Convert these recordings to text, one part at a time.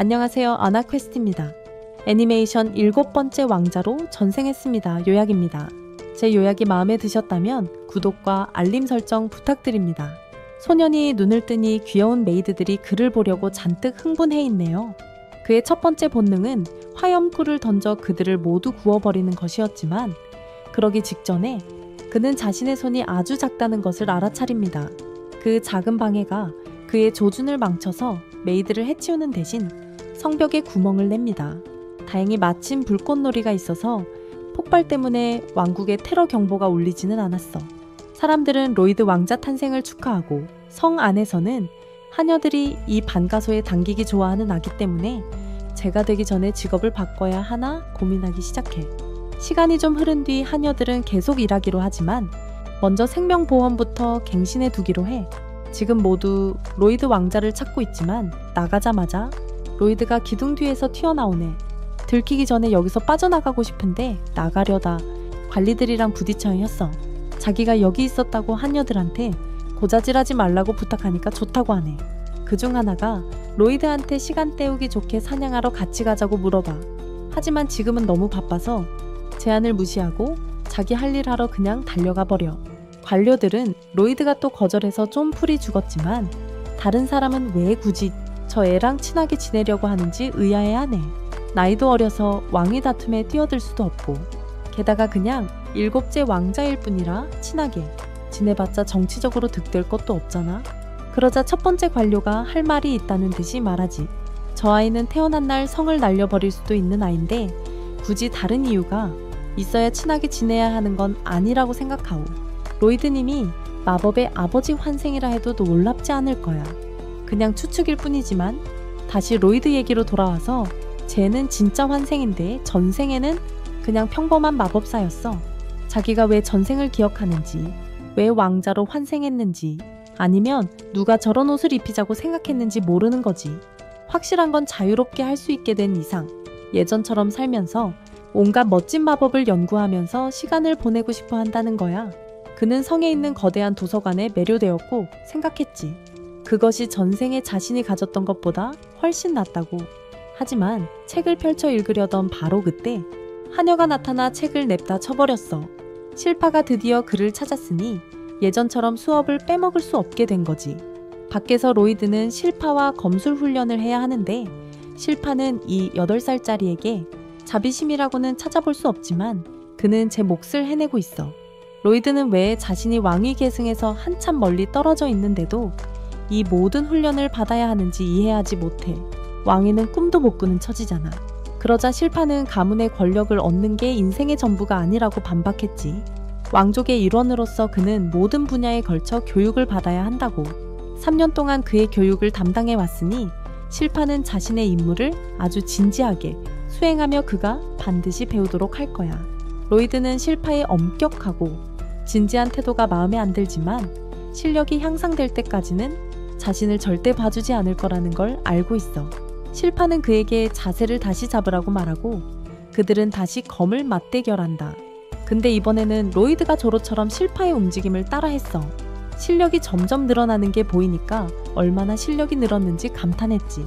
안녕하세요. 아나퀘스트입니다. 애니메이션 7번째 왕자로 전생했습니다. 요약입니다. 제 요약이 마음에 드셨다면 구독과 알림 설정 부탁드립니다. 소년이 눈을 뜨니 귀여운 메이드들이 그를 보려고 잔뜩 흥분해 있네요. 그의 첫 번째 본능은 화염꿀을 던져 그들을 모두 구워버리는 것이었지만 그러기 직전에 그는 자신의 손이 아주 작다는 것을 알아차립니다. 그 작은 방해가 그의 조준을 망쳐서 메이드를 해치우는 대신 성벽에 구멍을 냅니다. 다행히 마침 불꽃놀이가 있어서 폭발 때문에 왕국에 테러 경보가 울리지는 않았어. 사람들은 로이드 왕자 탄생을 축하하고 성 안에서는 하녀들이 이 반가소에 당기기 좋아하는 아기 때문에 제가 되기 전에 직업을 바꿔야 하나 고민하기 시작해. 시간이 좀 흐른 뒤 하녀들은 계속 일하기로 하지만 먼저 생명보험부터 갱신해 두기로 해. 지금 모두 로이드 왕자를 찾고 있지만 나가자마자 로이드가 기둥 뒤에서 튀어나오네. 들키기 전에 여기서 빠져나가고 싶은데 나가려다 관리들이랑 부딪혀야 했어. 자기가 여기 있었다고 하녀들한테 고자질하지 말라고 부탁하니까 좋다고 하네. 그중 하나가 로이드한테 시간 때우기 좋게 사냥하러 같이 가자고 물어봐. 하지만 지금은 너무 바빠서 제안을 무시하고 자기 할 일 하러 그냥 달려가 버려. 관료들은 로이드가 또 거절해서 좀 풀이 죽었지만 다른 사람은 왜 굳이 저 애랑 친하게 지내려고 하는지 의아해하네. 나이도 어려서 왕위 다툼에 뛰어들 수도 없고 게다가 그냥 7째 왕자일 뿐이라 친하게 지내봤자 정치적으로 득될 것도 없잖아. 그러자 첫 번째 관료가 할 말이 있다는 듯이 말하지. 저 아이는 태어난 날 성을 날려버릴 수도 있는 아인데 굳이 다른 이유가 있어야 친하게 지내야 하는 건 아니라고 생각하오. 로이드님이 마법의 아버지 환생이라 해도 놀랍지 않을 거야. 그냥 추측일 뿐이지만 다시 로이드 얘기로 돌아와서 쟤는 진짜 환생인데 전생에는 그냥 평범한 마법사였어. 자기가 왜 전생을 기억하는지, 왜 왕자로 환생했는지, 아니면 누가 저런 옷을 입히자고 생각했는지 모르는 거지. 확실한 건 자유롭게 할 수 있게 된 이상 예전처럼 살면서 온갖 멋진 마법을 연구하면서 시간을 보내고 싶어 한다는 거야. 그는 성에 있는 거대한 도서관에 매료되었고 생각했지. 그것이 전생에 자신이 가졌던 것보다 훨씬 낫다고. 하지만 책을 펼쳐 읽으려던 바로 그때 하녀가 나타나 책을 냅다 쳐버렸어. 실파가 드디어 그를 찾았으니 예전처럼 수업을 빼먹을 수 없게 된 거지. 밖에서 로이드는 실파와 검술 훈련을 해야 하는데 실파는 이 8살짜리에게 자비심이라고는 찾아볼 수 없지만 그는 제 몫을 해내고 있어. 로이드는 왜 자신이 왕위 계승에서 한참 멀리 떨어져 있는데도 이 모든 훈련을 받아야 하는지 이해하지 못해. 왕위는 꿈도 못 꾸는 처지잖아. 그러자 실파는 가문의 권력을 얻는 게 인생의 전부가 아니라고 반박했지. 왕족의 일원으로서 그는 모든 분야에 걸쳐 교육을 받아야 한다고. 3년 동안 그의 교육을 담당해 왔으니 실파는 자신의 임무를 아주 진지하게 수행하며 그가 반드시 배우도록 할 거야. 로이드는 실파의 엄격하고 진지한 태도가 마음에 안 들지만 실력이 향상될 때까지는 자신을 절대 봐주지 않을 거라는 걸 알고 있어. 실파는 그에게 자세를 다시 잡으라고 말하고 그들은 다시 검을 맞대결한다. 근데 이번에는 로이드가 조로처럼 실파의 움직임을 따라했어. 실력이 점점 늘어나는 게 보이니까 얼마나 실력이 늘었는지 감탄했지.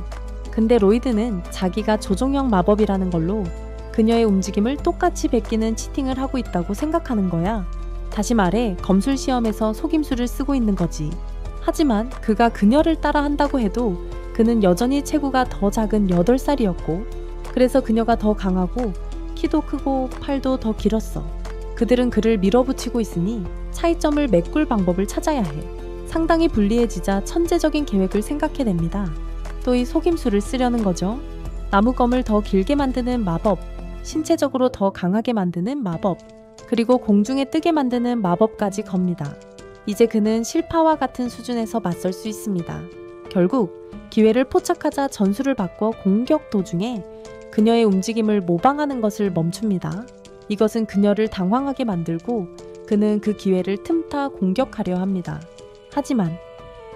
근데 로이드는 자기가 조종형 마법이라는 걸로 그녀의 움직임을 똑같이 베끼는 치팅을 하고 있다고 생각하는 거야. 다시 말해 검술 시험에서 속임수를 쓰고 있는 거지. 하지만 그가 그녀를 따라 한다고 해도 그는 여전히 체구가 더 작은 8살이었고 그래서 그녀가 더 강하고 키도 크고 팔도 더 길었어. 그들은 그를 밀어붙이고 있으니 차이점을 메꿀 방법을 찾아야 해. 상당히 불리해지자 천재적인 계획을 생각해냅니다. 또 이 속임수를 쓰려는 거죠. 나무검을 더 길게 만드는 마법, 신체적으로 더 강하게 만드는 마법, 그리고 공중에 뜨게 만드는 마법까지 겁니다. 이제 그는 실파와 같은 수준에서 맞설 수 있습니다. 결국 기회를 포착하자 전술을 바꿔 공격 도중에 그녀의 움직임을 모방하는 것을 멈춥니다. 이것은 그녀를 당황하게 만들고 그는 그 기회를 틈타 공격하려 합니다. 하지만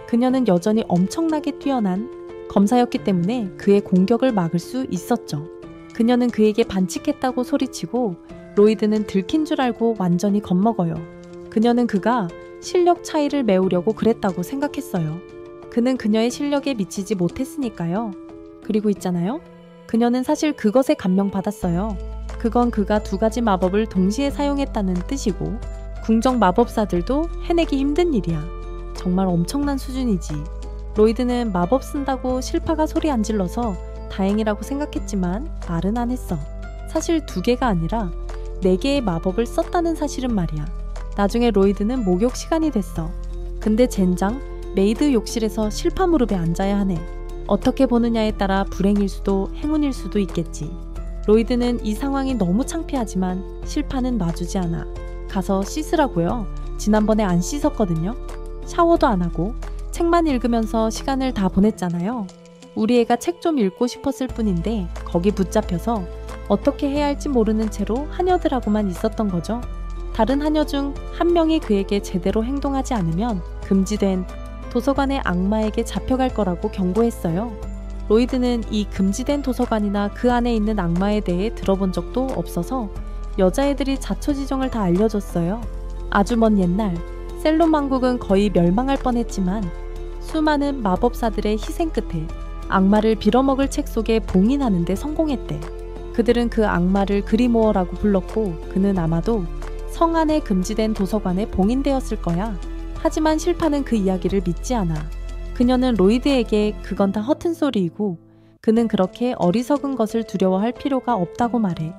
그녀는 여전히 엄청나게 뛰어난 검사였기 때문에 그의 공격을 막을 수 있었죠. 그녀는 그에게 반칙했다고 소리치고 로이드는 들킨 줄 알고 완전히 겁먹어요. 그녀는 그가 실력 차이를 메우려고 그랬다고 생각했어요. 그는 그녀의 실력에 미치지 못했으니까요. 그리고 있잖아요. 그녀는 사실 그것에 감명받았어요. 그건 그가 2가지 마법을 동시에 사용했다는 뜻이고 궁정 마법사들도 해내기 힘든 일이야. 정말 엄청난 수준이지. 로이드는 마법 쓴다고 실파가 소리 안 질러서 다행이라고 생각했지만 말은 안 했어. 사실 2개가 아니라 4개의 마법을 썼다는 사실은 말이야. 나중에 로이드는 목욕 시간이 됐어. 근데 젠장 메이드 욕실에서 실파 무릎에 앉아야 하네. 어떻게 보느냐에 따라 불행일 수도 행운일 수도 있겠지. 로이드는 이 상황이 너무 창피하지만 실파는 놔주지 않아. 가서 씻으라고요. 지난번에 안 씻었거든요. 샤워도 안 하고 책만 읽으면서 시간을 다 보냈잖아요. 우리 애가 책 좀 읽고 싶었을 뿐인데 거기 붙잡혀서 어떻게 해야 할지 모르는 채로 하녀들하고만 있었던 거죠. 다른 하녀 중 한 명이 그에게 제대로 행동하지 않으면 금지된 도서관의 악마에게 잡혀갈 거라고 경고했어요. 로이드는 이 금지된 도서관이나 그 안에 있는 악마에 대해 들어본 적도 없어서 여자애들이 자초지종을 다 알려줬어요. 아주 먼 옛날 셀론 왕국은 거의 멸망할 뻔했지만 수많은 마법사들의 희생 끝에 악마를 빌어먹을 책 속에 봉인하는 데 성공했대. 그들은 그 악마를 그리모어라고 불렀고 그는 아마도 성 안에 금지된 도서관에 봉인되었을 거야. 하지만 실파는 그 이야기를 믿지 않아. 그녀는 로이드에게 그건 다 허튼 소리이고 그는 그렇게 어리석은 것을 두려워할 필요가 없다고 말해.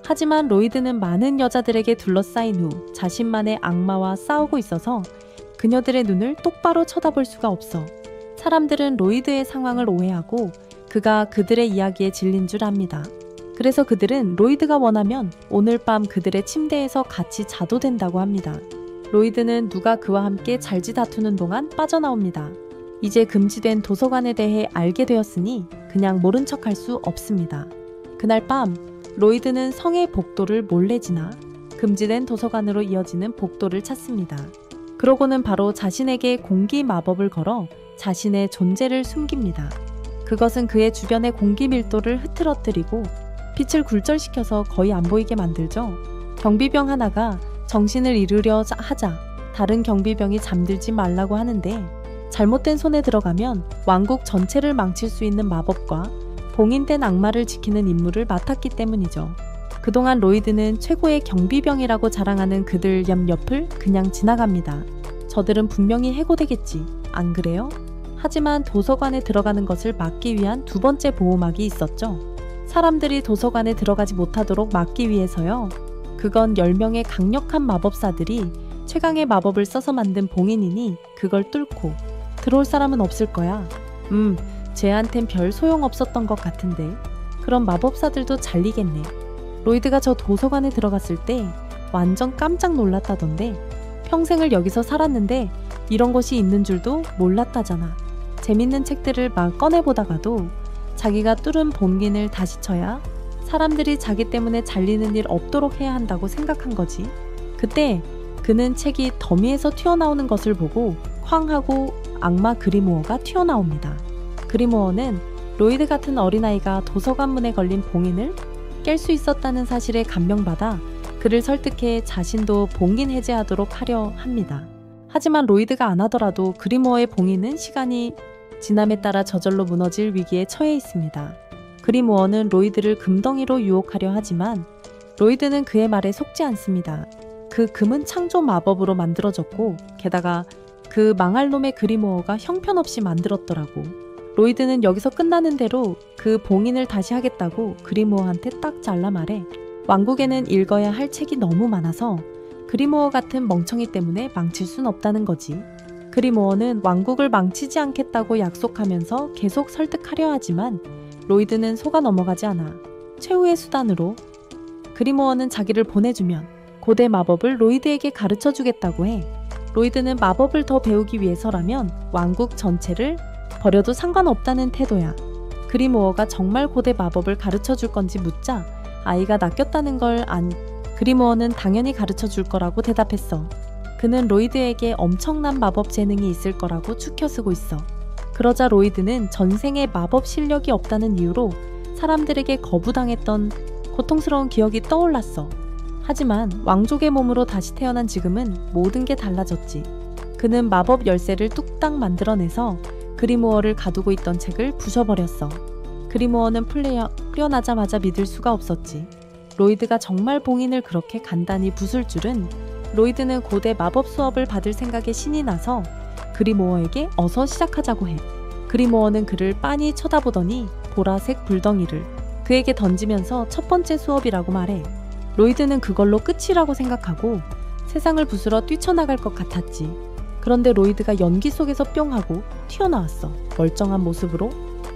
하지만 로이드는 많은 여자들에게 둘러싸인 후 자신만의 악마와 싸우고 있어서 그녀들의 눈을 똑바로 쳐다볼 수가 없어. 사람들은 로이드의 상황을 오해하고 그가 그들의 이야기에 질린 줄 압니다. 그래서 그들은 로이드가 원하면 오늘 밤 그들의 침대에서 같이 자도 된다고 합니다. 로이드는 누가 그와 함께 잘지 다투는 동안 빠져나옵니다. 이제 금지된 도서관에 대해 알게 되었으니 그냥 모른 척할 수 없습니다. 그날 밤 로이드는 성의 복도를 몰래 지나 금지된 도서관으로 이어지는 복도를 찾습니다. 그러고는 바로 자신에게 공기 마법을 걸어 자신의 존재를 숨깁니다. 그것은 그의 주변의 공기 밀도를 흐트러뜨리고 빛을 굴절시켜서 거의 안 보이게 만들죠. 경비병 하나가 정신을 잃으려 하자 다른 경비병이 잠들지 말라고 하는데 잘못된 손에 들어가면 왕국 전체를 망칠 수 있는 마법과 봉인된 악마를 지키는 임무를 맡았기 때문이죠. 그동안 로이드는 최고의 경비병이라고 자랑하는 그들 옆을 그냥 지나갑니다. 저들은 분명히 해고되겠지, 안 그래요? 하지만 도서관에 들어가는 것을 막기 위한 2번째 보호막이 있었죠. 사람들이 도서관에 들어가지 못하도록 막기 위해서요. 그건 10명의 강력한 마법사들이 최강의 마법을 써서 만든 봉인이니 그걸 뚫고 들어올 사람은 없을 거야. 쟤한텐 별 소용없었던 것 같은데. 그럼 마법사들도 잘리겠네. 로이드가 저 도서관에 들어갔을 때 완전 깜짝 놀랐다던데. 평생을 여기서 살았는데 이런 곳이 있는 줄도 몰랐다잖아. 재밌는 책들을 막 꺼내보다가도 자기가 뚫은 봉인을 다시 쳐야 사람들이 자기 때문에 잘리는 일 없도록 해야 한다고 생각한 거지. 그때 그는 책이 더미에서 튀어나오는 것을 보고 쾅 하고 악마 그리모어가 튀어나옵니다. 그리모어는 로이드 같은 어린아이가 도서관 문에 걸린 봉인을 깰 수 있었다는 사실에 감명받아 그를 설득해 자신도 봉인 해제하도록 하려 합니다. 하지만 로이드가 안 하더라도 그리모어의 봉인은 시간이 지남에 따라 저절로 무너질 위기에 처해 있습니다. 그리모어는 로이드를 금덩이로 유혹하려 하지만 로이드는 그의 말에 속지 않습니다. 그 금은 창조 마법으로 만들어졌고 게다가 그 망할 놈의 그리모어가 형편없이 만들었더라고. 로이드는 여기서 끝나는 대로 그 봉인을 다시 하겠다고 그리모어한테 딱 잘라 말해. 왕국에는 읽어야 할 책이 너무 많아서 그리모어 같은 멍청이 때문에 망칠 순 없다는 거지. 그리모어는 왕국을 망치지 않겠다고 약속하면서 계속 설득하려 하지만 로이드는 속아 넘어가지 않아. 최후의 수단으로 그리모어는 자기를 보내주면 고대 마법을 로이드에게 가르쳐주겠다고 해. 로이드는 마법을 더 배우기 위해서라면 왕국 전체를 버려도 상관없다는 태도야. 그리모어가 정말 고대 마법을 가르쳐줄 건지 묻자 아이가 낚였다는 걸 그리모어는 당연히 가르쳐줄 거라고 대답했어. 그는 로이드에게 엄청난 마법 재능이 있을 거라고 추켜쓰고 있어. 그러자 로이드는 전생에 마법 실력이 없다는 이유로 사람들에게 거부당했던 고통스러운 기억이 떠올랐어. 하지만 왕족의 몸으로 다시 태어난 지금은 모든 게 달라졌지. 그는 마법 열쇠를 뚝딱 만들어내서 그리모어를 가두고 있던 책을 부셔버렸어. 그리모어는 풀려나자마자 믿을 수가 없었지. 로이드가 정말 봉인을 그렇게 간단히 부술 줄은. 로이드는 고대 마법 수업을 받을 생각에 신이 나서 그리모어에게 어서 시작하자고 해. 그리모어는 그를 빤히 쳐다보더니 보라색 불덩이를 그에게 던지면서 첫 번째 수업이라고 말해. 로이드는 그걸로 끝이라고 생각하고 세상을 부수러 뛰쳐나갈 것 같았지. 그런데 로이드가 연기 속에서 뿅 하고 튀어나왔어. 멀쩡한 모습으로.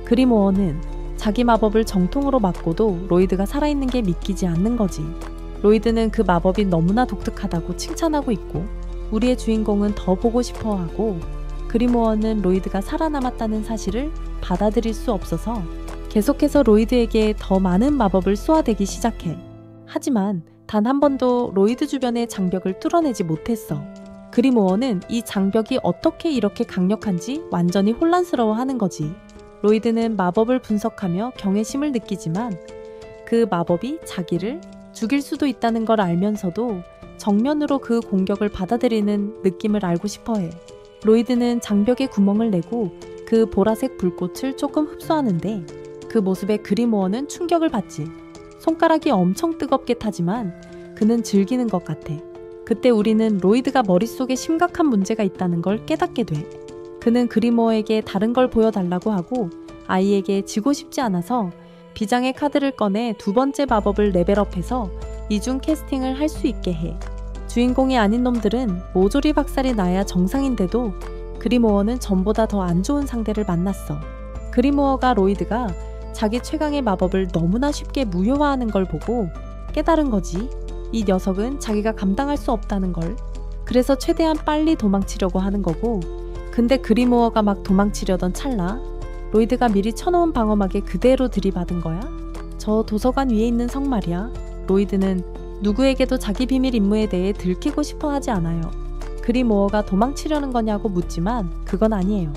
그리모어는 자기 마법을 정통으로 맞고도 로이드가 살아있는 게 믿기지 않는 거지. 로이드는 그 마법이 너무나 독특하다고 칭찬하고 있고 우리의 주인공은 더 보고 싶어 하고 그리모어는 로이드가 살아남았다는 사실을 받아들일 수 없어서 계속해서 로이드에게 더 많은 마법을 쏘아대기 시작해. 하지만 단 한 번도 로이드 주변의 장벽을 뚫어내지 못했어. 그리모어는 이 장벽이 어떻게 이렇게 강력한지 완전히 혼란스러워하는 거지. 로이드는 마법을 분석하며 경외심을 느끼지만 그 마법이 자기를 죽일 수도 있다는 걸 알면서도 정면으로 그 공격을 받아들이는 느낌을 알고 싶어해. 로이드는 장벽에 구멍을 내고 그 보라색 불꽃을 조금 흡수하는데 그 모습에 그리모어는 충격을 받지. 손가락이 엄청 뜨겁게 타지만 그는 즐기는 것 같아. 그때 우리는 로이드가 머릿속에 심각한 문제가 있다는 걸 깨닫게 돼. 그는 그리모어에게 다른 걸 보여달라고 하고 아이에게 지고 싶지 않아서 비장의 카드를 꺼내 두 번째 마법을 레벨업해서 이중 캐스팅을 할 수 있게 해. 주인공이 아닌 놈들은 모조리 박살이 나야 정상인데도 그리모어는 전보다 더 안 좋은 상대를 만났어. 그리모어가 로이드가 자기 최강의 마법을 너무나 쉽게 무효화하는 걸 보고 깨달은 거지. 이 녀석은 자기가 감당할 수 없다는 걸. 그래서 최대한 빨리 도망치려고 하는 거고 근데 그리모어가 막 도망치려던 찰나 로이드가 미리 쳐놓은 방어막에 그대로 들이받은 거야. 저 도서관 위에 있는 성 말이야. 로이드는 누구에게도 자기 비밀 임무에 대해 들키고 싶어 하지 않아요. 그리모어가 도망치려는 거냐고 묻지만 그건 아니에요.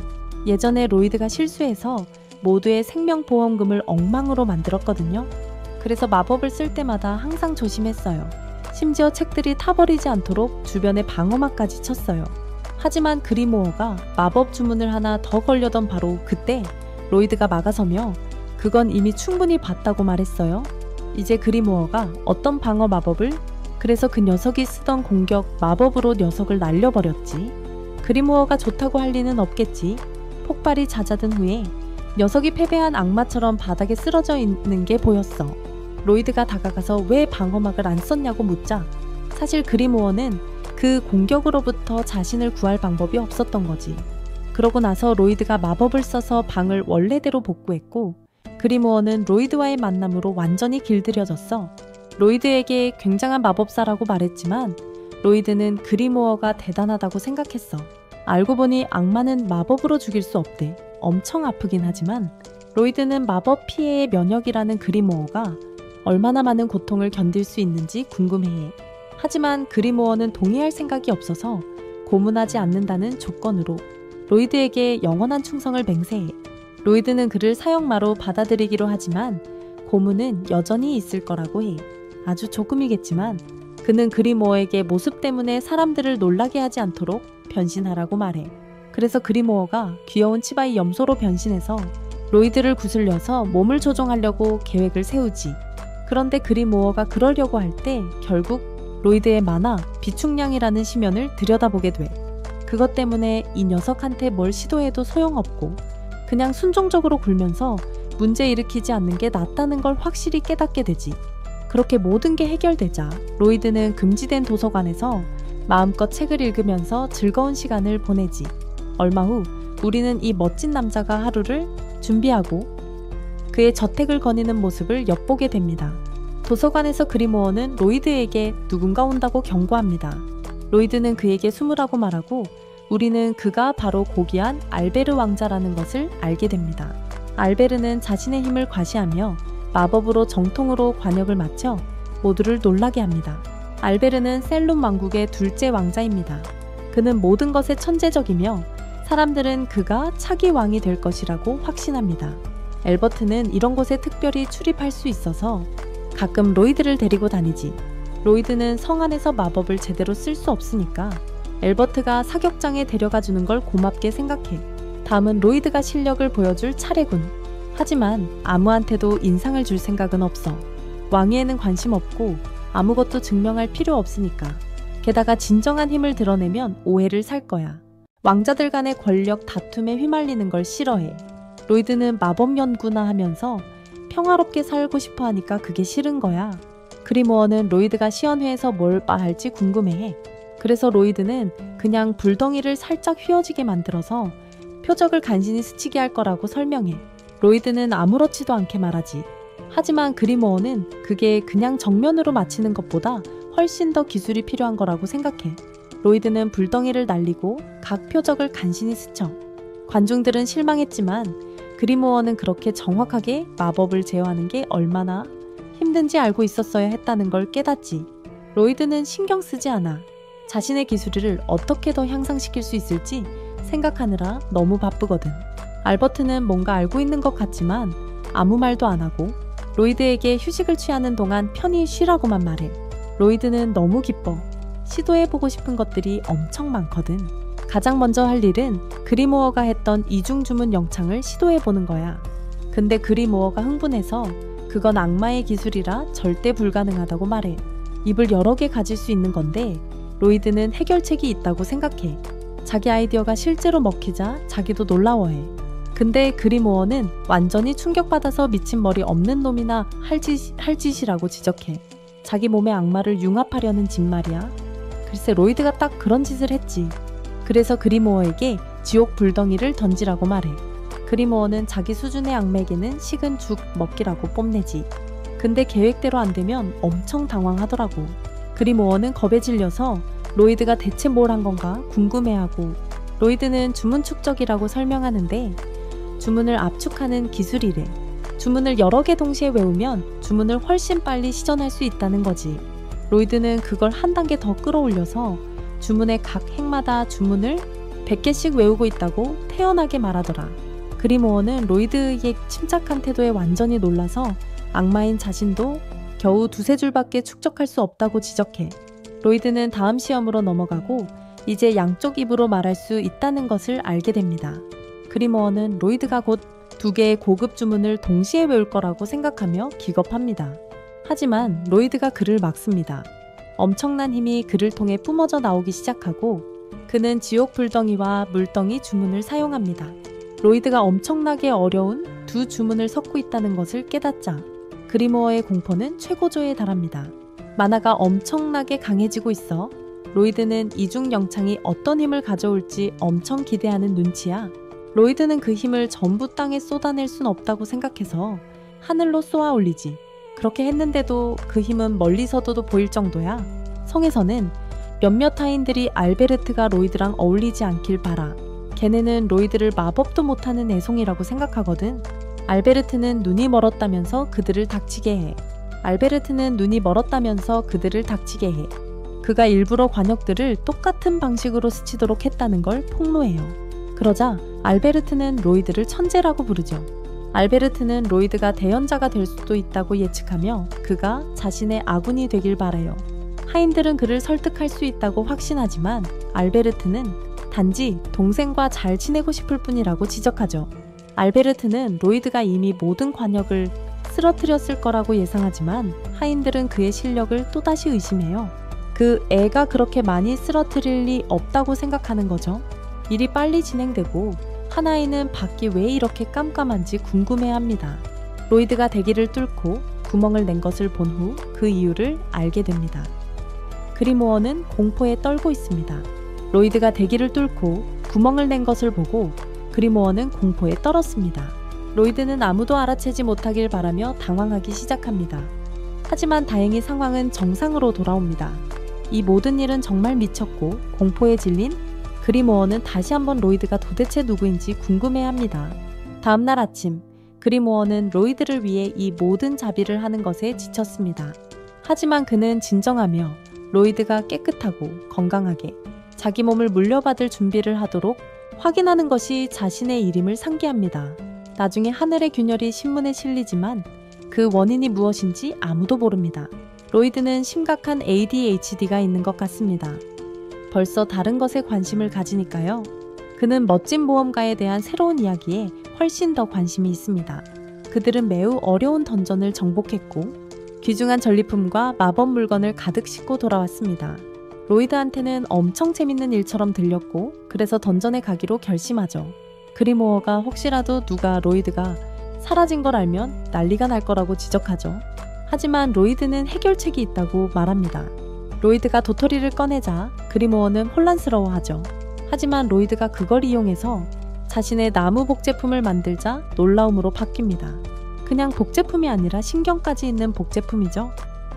예전에 로이드가 실수해서 모두의 생명보험금을 엉망으로 만들었거든요. 그래서 마법을 쓸 때마다 항상 조심했어요. 심지어 책들이 타버리지 않도록 주변에 방어막까지 쳤어요. 하지만 그리모어가 마법 주문을 하나 더 걸려던 바로 그때 로이드가 막아서며 그건 이미 충분히 봤다고 말했어요. 이제 그리모어가 어떤 방어 마법을 그래서 그 녀석이 쓰던 공격 마법으로 녀석을 날려버렸지. 그리모어가 좋다고 할 리는 없겠지. 폭발이 잦아든 후에 녀석이 패배한 악마처럼 바닥에 쓰러져 있는 게 보였어. 로이드가 다가가서 왜 방어막을 안 썼냐고 묻자 사실 그리모어는 그 공격으로부터 자신을 구할 방법이 없었던 거지. 그러고 나서 로이드가 마법을 써서 방을 원래대로 복구했고 그리모어는 로이드와의 만남으로 완전히 길들여졌어. 로이드에게 굉장한 마법사라고 말했지만 로이드는 그리모어가 대단하다고 생각했어. 알고 보니 악마는 마법으로 죽일 수 없대. 엄청 아프긴 하지만 로이드는 마법 피해의 면역이라는 그리모어가 얼마나 많은 고통을 견딜 수 있는지 궁금해해. 하지만 그리모어는 동의할 생각이 없어서 고문하지 않는다는 조건으로 로이드에게 영원한 충성을 맹세해. 로이드는 그를 사형마로 받아들이기로 하지만 고문은 여전히 있을 거라고 해. 아주 조금이겠지만 그는 그리모어에게 모습 때문에 사람들을 놀라게 하지 않도록 변신하라고 말해. 그래서 그리모어가 귀여운 치바이 염소로 변신해서 로이드를 구슬려서 몸을 조종하려고 계획을 세우지. 그런데 그리모어가 그러려고 할 때 결국 로이드의 만화 비축량이라는 심연을 들여다보게 돼. 그것 때문에 이 녀석한테 뭘 시도해도 소용없고 그냥 순종적으로 굴면서 문제 일으키지 않는 게 낫다는 걸 확실히 깨닫게 되지. 그렇게 모든 게 해결되자 로이드는 금지된 도서관에서 마음껏 책을 읽으면서 즐거운 시간을 보내지. 얼마 후 우리는 이 멋진 남자가 하루를 준비하고 그의 저택을 거니는 모습을 엿보게 됩니다. 도서관에서 그리모어는 로이드에게 누군가 온다고 경고합니다. 로이드는 그에게 숨으라고 말하고 우리는 그가 바로 고귀한 알베르 왕자라는 것을 알게 됩니다. 알베르는 자신의 힘을 과시하며 마법으로 정통으로 관역을 마쳐 모두를 놀라게 합니다. 알베르는 셀룸 왕국의 둘째 왕자입니다. 그는 모든 것에 천재적이며 사람들은 그가 차기 왕이 될 것이라고 확신합니다. 엘버트는 이런 곳에 특별히 출입할 수 있어서 가끔 로이드를 데리고 다니지. 로이드는 성 안에서 마법을 제대로 쓸 수 없으니까 엘버트가 사격장에 데려가 주는 걸 고맙게 생각해. 다음은 로이드가 실력을 보여줄 차례군. 하지만 아무한테도 인상을 줄 생각은 없어. 왕위에는 관심 없고 아무것도 증명할 필요 없으니까. 게다가 진정한 힘을 드러내면 오해를 살 거야. 왕자들 간의 권력 다툼에 휘말리는 걸 싫어해. 로이드는 마법 연구나 하면서 평화롭게 살고 싶어 하니까 그게 싫은 거야. 그리모어는 로이드가 시연회에서 뭘 말할지 궁금해해. 그래서 로이드는 그냥 불덩이를 살짝 휘어지게 만들어서 표적을 간신히 스치게 할 거라고 설명해. 로이드는 아무렇지도 않게 말하지. 하지만 그리모어는 그게 그냥 정면으로 맞히는 것보다 훨씬 더 기술이 필요한 거라고 생각해. 로이드는 불덩이를 날리고 각 표적을 간신히 스쳐. 관중들은 실망했지만 그리모어는 그렇게 정확하게 마법을 제어하는 게 얼마나 힘든지 알고 있었어야 했다는 걸 깨닫지. 로이드는 신경 쓰지 않아. 자신의 기술을 어떻게 더 향상시킬 수 있을지 생각하느라 너무 바쁘거든. 알버트는 뭔가 알고 있는 것 같지만 아무 말도 안 하고 로이드에게 휴식을 취하는 동안 편히 쉬라고만 말해. 로이드는 너무 기뻐. 시도해보고 싶은 것들이 엄청 많거든. 가장 먼저 할 일은 그리모어가 했던 이중주문 영창을 시도해보는 거야. 근데 그리모어가 흥분해서 그건 악마의 기술이라 절대 불가능하다고 말해. 입을 여러 개 가질 수 있는 건데 로이드는 해결책이 있다고 생각해. 자기 아이디어가 실제로 먹히자 자기도 놀라워해. 근데 그리모어는 완전히 충격받아서 미친 머리 없는 놈이나 할 짓이라고 지적해. 자기 몸에 악마를 융합하려는 짓 말이야. 글쎄 로이드가 딱 그런 짓을 했지. 그래서 그리모어에게 지옥 불덩이를 던지라고 말해. 그리모어는 자기 수준의 악마에게는 식은 죽 먹기라고 뽐내지. 근데 계획대로 안 되면 엄청 당황하더라고. 그리모어는 겁에 질려서 로이드가 대체 뭘 한 건가 궁금해하고 로이드는 주문 축적이라고 설명하는데 주문을 압축하는 기술이래. 주문을 여러 개 동시에 외우면 주문을 훨씬 빨리 시전할 수 있다는 거지. 로이드는 그걸 한 단계 더 끌어올려서 주문의 각 행마다 주문을 100개씩 외우고 있다고 태연하게 말하더라. 그리모어는 로이드의 침착한 태도에 완전히 놀라서 악마인 자신도 겨우 두세 줄밖에 축적할 수 없다고 지적해. 로이드는 다음 시험으로 넘어가고 이제 양쪽 입으로 말할 수 있다는 것을 알게 됩니다. 그리모어는 로이드가 곧 2개의 고급 주문을 동시에 외울 거라고 생각하며 기겁합니다. 하지만 로이드가 그를 막습니다. 엄청난 힘이 그를 통해 뿜어져 나오기 시작하고 그는 지옥 불덩이와 물덩이 주문을 사용합니다. 로이드가 엄청나게 어려운 두 주문을 섞고 있다는 것을 깨닫자 그리모어의 공포는 최고조에 달합니다. 만화가 엄청나게 강해지고 있어 로이드는 이중 영창이 어떤 힘을 가져올지 엄청 기대하는 눈치야. 로이드는 그 힘을 전부 땅에 쏟아낼 순 없다고 생각해서 하늘로 쏘아 올리지. 그렇게 했는데도 그 힘은 멀리서도 보일 정도야. 성에서는 몇몇 하인들이 알베르트가 로이드랑 어울리지 않길 바라. 걔네는 로이드를 마법도 못하는 애송이라고 생각하거든. 알베르트는 눈이 멀었다면서 그들을 닥치게 해. 그가 일부러 관역들을 똑같은 방식으로 스치도록 했다는 걸 폭로해요. 그러자 알베르트는 로이드를 천재라고 부르죠. 알베르트는 로이드가 대연자가 될 수도 있다고 예측하며 그가 자신의 아군이 되길 바라요. 하인들은 그를 설득할 수 있다고 확신하지만 알베르트는 단지 동생과 잘 지내고 싶을 뿐이라고 지적하죠. 알베르트는 로이드가 이미 모든 관역을 쓰러뜨렸을 거라고 예상하지만 하인들은 그의 실력을 또다시 의심해요. 그 애가 그렇게 많이 쓰러뜨릴 리 없다고 생각하는 거죠. 일이 빨리 진행되고 한 아이는 밖이 왜 이렇게 깜깜한지 궁금해합니다. 로이드가 대기를 뚫고 구멍을 낸 것을 본 후 그 이유를 알게 됩니다. 그리모어는 공포에 떨고 있습니다. 로이드가 대기를 뚫고 구멍을 낸 것을 보고 그리모어는 공포에 떨었습니다. 로이드는 아무도 알아채지 못하길 바라며 당황하기 시작합니다. 하지만 다행히 상황은 정상으로 돌아옵니다. 이 모든 일은 정말 미쳤고 공포에 질린 그리모어는 다시 한번 로이드가 도대체 누구인지 궁금해합니다. 다음날 아침, 그리모어는 로이드를 위해 이 모든 자비를 하는 것에 지쳤습니다. 하지만 그는 진정하며 로이드가 깨끗하고 건강하게 자기 몸을 물려받을 준비를 하도록 확인하는 것이 자신의 일임을 상기합니다. 나중에 하늘의 균열이 신문에 실리지만 그 원인이 무엇인지 아무도 모릅니다. 로이드는 심각한 ADHD가 있는 것 같습니다. 벌써 다른 것에 관심을 가지니까요. 그는 멋진 모험가에 대한 새로운 이야기에 훨씬 더 관심이 있습니다. 그들은 매우 어려운 던전을 정복했고 귀중한 전리품과 마법 물건을 가득 싣고 돌아왔습니다. 로이드한테는 엄청 재밌는 일처럼 들렸고 그래서 던전에 가기로 결심하죠. 그리모어가 혹시라도 누가 로이드가 사라진 걸 알면 난리가 날 거라고 지적하죠. 하지만 로이드는 해결책이 있다고 말합니다. 로이드가 도토리를 꺼내자 그리모어는 혼란스러워하죠. 하지만 로이드가 그걸 이용해서 자신의 나무 복제품을 만들자 놀라움으로 바뀝니다. 그냥 복제품이 아니라 신경까지 있는 복제품이죠.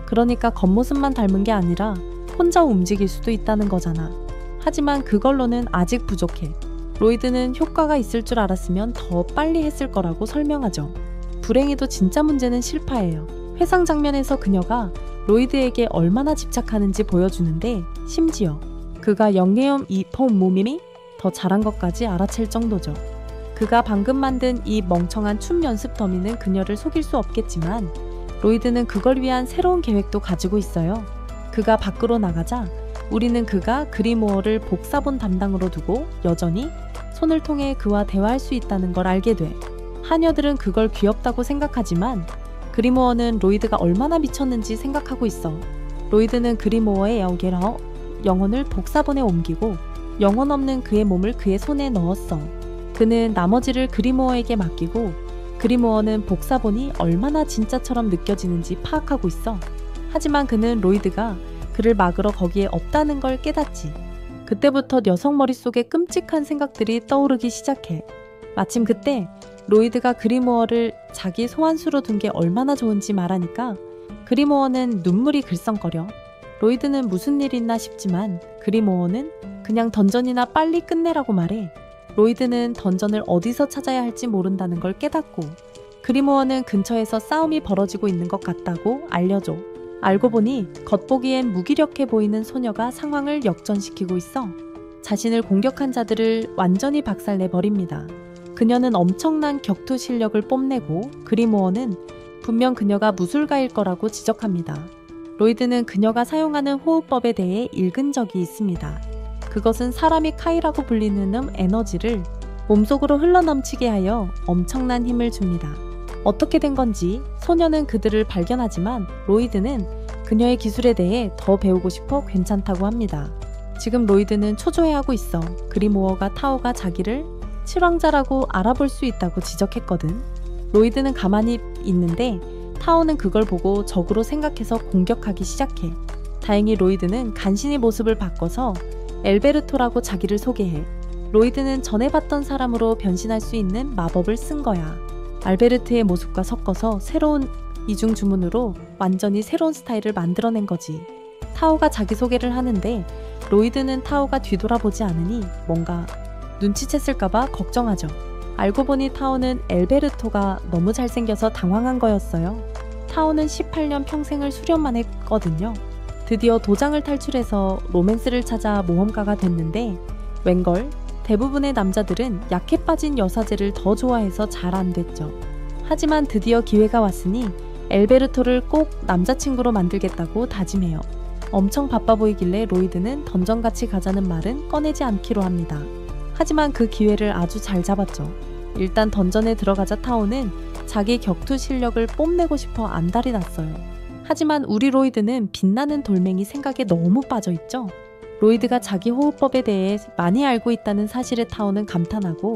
그러니까 겉모습만 닮은 게 아니라 혼자 움직일 수도 있다는 거잖아. 하지만 그걸로는 아직 부족해. 로이드는 효과가 있을 줄 알았으면 더 빨리 했을 거라고 설명하죠. 불행히도 진짜 문제는 실파예요. 회상 장면에서 그녀가 로이드에게 얼마나 집착하는지 보여주는데 심지어 그가 영예염 이폰 모임이 더 잘한 것까지 알아챌 정도죠. 그가 방금 만든 이 멍청한 춤 연습 더미는 그녀를 속일 수 없겠지만 로이드는 그걸 위한 새로운 계획도 가지고 있어요. 그가 밖으로 나가자 우리는 그가 그리모어를 복사본 담당으로 두고 여전히 손을 통해 그와 대화할 수 있다는 걸 알게 돼. 하녀들은 그걸 귀엽다고 생각하지만 그리모어는 로이드가 얼마나 미쳤는지 생각하고 있어. 로이드는 그리모어의 영혼을 복사본에 옮기고 영혼 없는 그의 몸을 그의 손에 넣었어. 그는 나머지를 그리모어에게 맡기고 그리모어는 복사본이 얼마나 진짜처럼 느껴지는지 파악하고 있어. 하지만 그는 로이드가 그를 막으러 거기에 없다는 걸 깨닫지. 그때부터 녀석 머릿속에 끔찍한 생각들이 떠오르기 시작해. 마침 그때 로이드가 그리모어를 자기 소환수로 둔 게 얼마나 좋은지 말하니까 그리모어는 눈물이 글썽거려. 로이드는 무슨 일 있나 싶지만 그리모어는 그냥 던전이나 빨리 끝내라고 말해. 로이드는 던전을 어디서 찾아야 할지 모른다는 걸 깨닫고 그리모어는 근처에서 싸움이 벌어지고 있는 것 같다고 알려줘. 알고 보니 겉보기엔 무기력해 보이는 소녀가 상황을 역전시키고 있어. 자신을 공격한 자들을 완전히 박살내버립니다. 그녀는 엄청난 격투 실력을 뽐내고 그리모어는 분명 그녀가 무술가일 거라고 지적합니다. 로이드는 그녀가 사용하는 호흡법에 대해 읽은 적이 있습니다. 그것은 사람이 카이라고 불리는 에너지를 몸속으로 흘러넘치게 하여 엄청난 힘을 줍니다. 어떻게 된 건지 소녀는 그들을 발견하지만 로이드는 그녀의 기술에 대해 더 배우고 싶어 괜찮다고 합니다. 지금 로이드는 초조해하고 있어. 그리모어가 타오가 자기를 칠왕자라고 알아볼 수 있다고 지적했거든. 로이드는 가만히 있는데 타오는 그걸 보고 적으로 생각해서 공격하기 시작해. 다행히 로이드는 간신히 모습을 바꿔서 엘베르토라고 자기를 소개해. 로이드는 전에 봤던 사람으로 변신할 수 있는 마법을 쓴 거야. 알베르트의 모습과 섞어서 새로운 이중 주문으로 완전히 새로운 스타일을 만들어낸 거지. 타오가 자기소개를 하는데 로이드는 타오가 뒤돌아보지 않으니 뭔가 눈치챘을까봐 걱정하죠. 알고 보니 타오는 엘베르토가 너무 잘생겨서 당황한 거였어요. 타오는 18년 평생을 수련만 했거든요. 드디어 도장을 탈출해서 로맨스를 찾아 모험가가 됐는데 웬걸 대부분의 남자들은 약해 빠진 여사제를 더 좋아해서 잘 안 됐죠. 하지만 드디어 기회가 왔으니 엘베르토를 꼭 남자친구로 만들겠다고 다짐해요. 엄청 바빠 보이길래 로이드는 던전같이 가자는 말은 꺼내지 않기로 합니다. 하지만 그 기회를 아주 잘 잡았죠. 일단 던전에 들어가자 타오는 자기 격투 실력을 뽐내고 싶어 안달이 났어요. 하지만 우리 로이드는 빛나는 돌멩이 생각에 너무 빠져있죠. 로이드가 자기 호흡법에 대해 많이 알고 있다는 사실에 타오는 감탄하고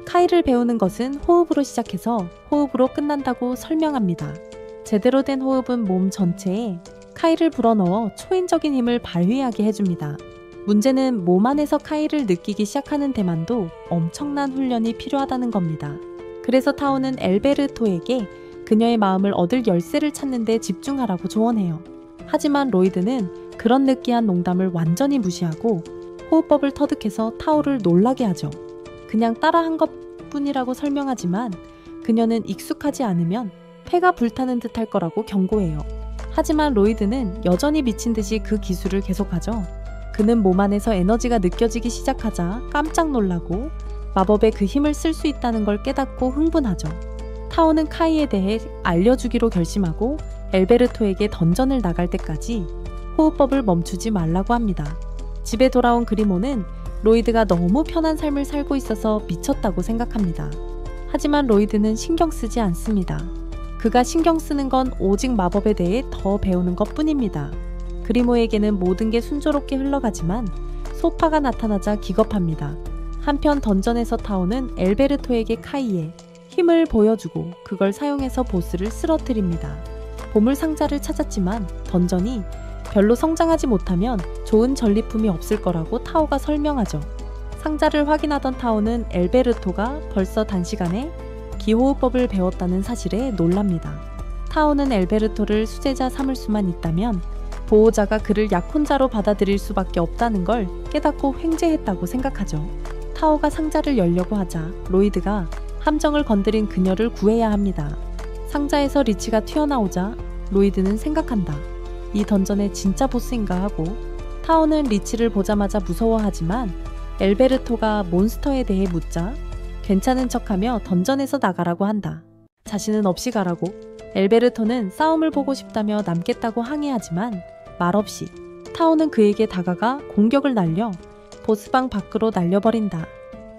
카이를 배우는 것은 호흡으로 시작해서 호흡으로 끝난다고 설명합니다. 제대로 된 호흡은 몸 전체에 카이를 불어넣어 초인적인 힘을 발휘하게 해줍니다. 문제는 몸 안에서 카이를 느끼기 시작하는 데만도 엄청난 훈련이 필요하다는 겁니다. 그래서 타오는 엘베르토에게 그녀의 마음을 얻을 열쇠를 찾는 데 집중하라고 조언해요. 하지만 로이드는 그런 느끼한 농담을 완전히 무시하고 호흡법을 터득해서 타오를 놀라게 하죠. 그냥 따라한 것뿐이라고 설명하지만 그녀는 익숙하지 않으면 폐가 불타는 듯 할 거라고 경고해요. 하지만 로이드는 여전히 미친 듯이 그 기술을 계속하죠. 그는 몸 안에서 에너지가 느껴지기 시작하자 깜짝 놀라고 마법에 그 힘을 쓸 수 있다는 걸 깨닫고 흥분하죠. 타오는 카이에 대해 알려주기로 결심하고 엘베르토에게 던전을 나갈 때까지 호흡법을 멈추지 말라고 합니다. 집에 돌아온 그리모는 로이드가 너무 편한 삶을 살고 있어서 미쳤다고 생각합니다. 하지만 로이드는 신경 쓰지 않습니다. 그가 신경 쓰는 건 오직 마법에 대해 더 배우는 것 뿐입니다. 그리모에게는 모든 게 순조롭게 흘러가지만 소파가 나타나자 기겁합니다. 한편 던전에서 타오는 엘베르토에게 카이의 힘을 보여주고 그걸 사용해서 보스를 쓰러뜨립니다. 보물 상자를 찾았지만 던전이 별로 성장하지 못하면 좋은 전리품이 없을 거라고 타오가 설명하죠. 상자를 확인하던 타오는 엘베르토가 벌써 단시간에 기호흡법을 배웠다는 사실에 놀랍니다. 타오는 엘베르토를 수제자 삼을 수만 있다면 보호자가 그를 약혼자로 받아들일 수밖에 없다는 걸 깨닫고 횡재했다고 생각하죠. 타오가 상자를 열려고 하자 로이드가 함정을 건드린 그녀를 구해야 합니다. 상자에서 리치가 튀어나오자 로이드는 생각한다. 이 던전의 진짜 보스인가 하고 타오는 리치를 보자마자 무서워하지만 엘베르토가 몬스터에 대해 묻자 괜찮은 척하며 던전에서 나가라고 한다. 자신은 없이 가라고. 엘베르토는 싸움을 보고 싶다며 남겠다고 항의하지만 말없이 타오는 그에게 다가가 공격을 날려 보스방 밖으로 날려버린다.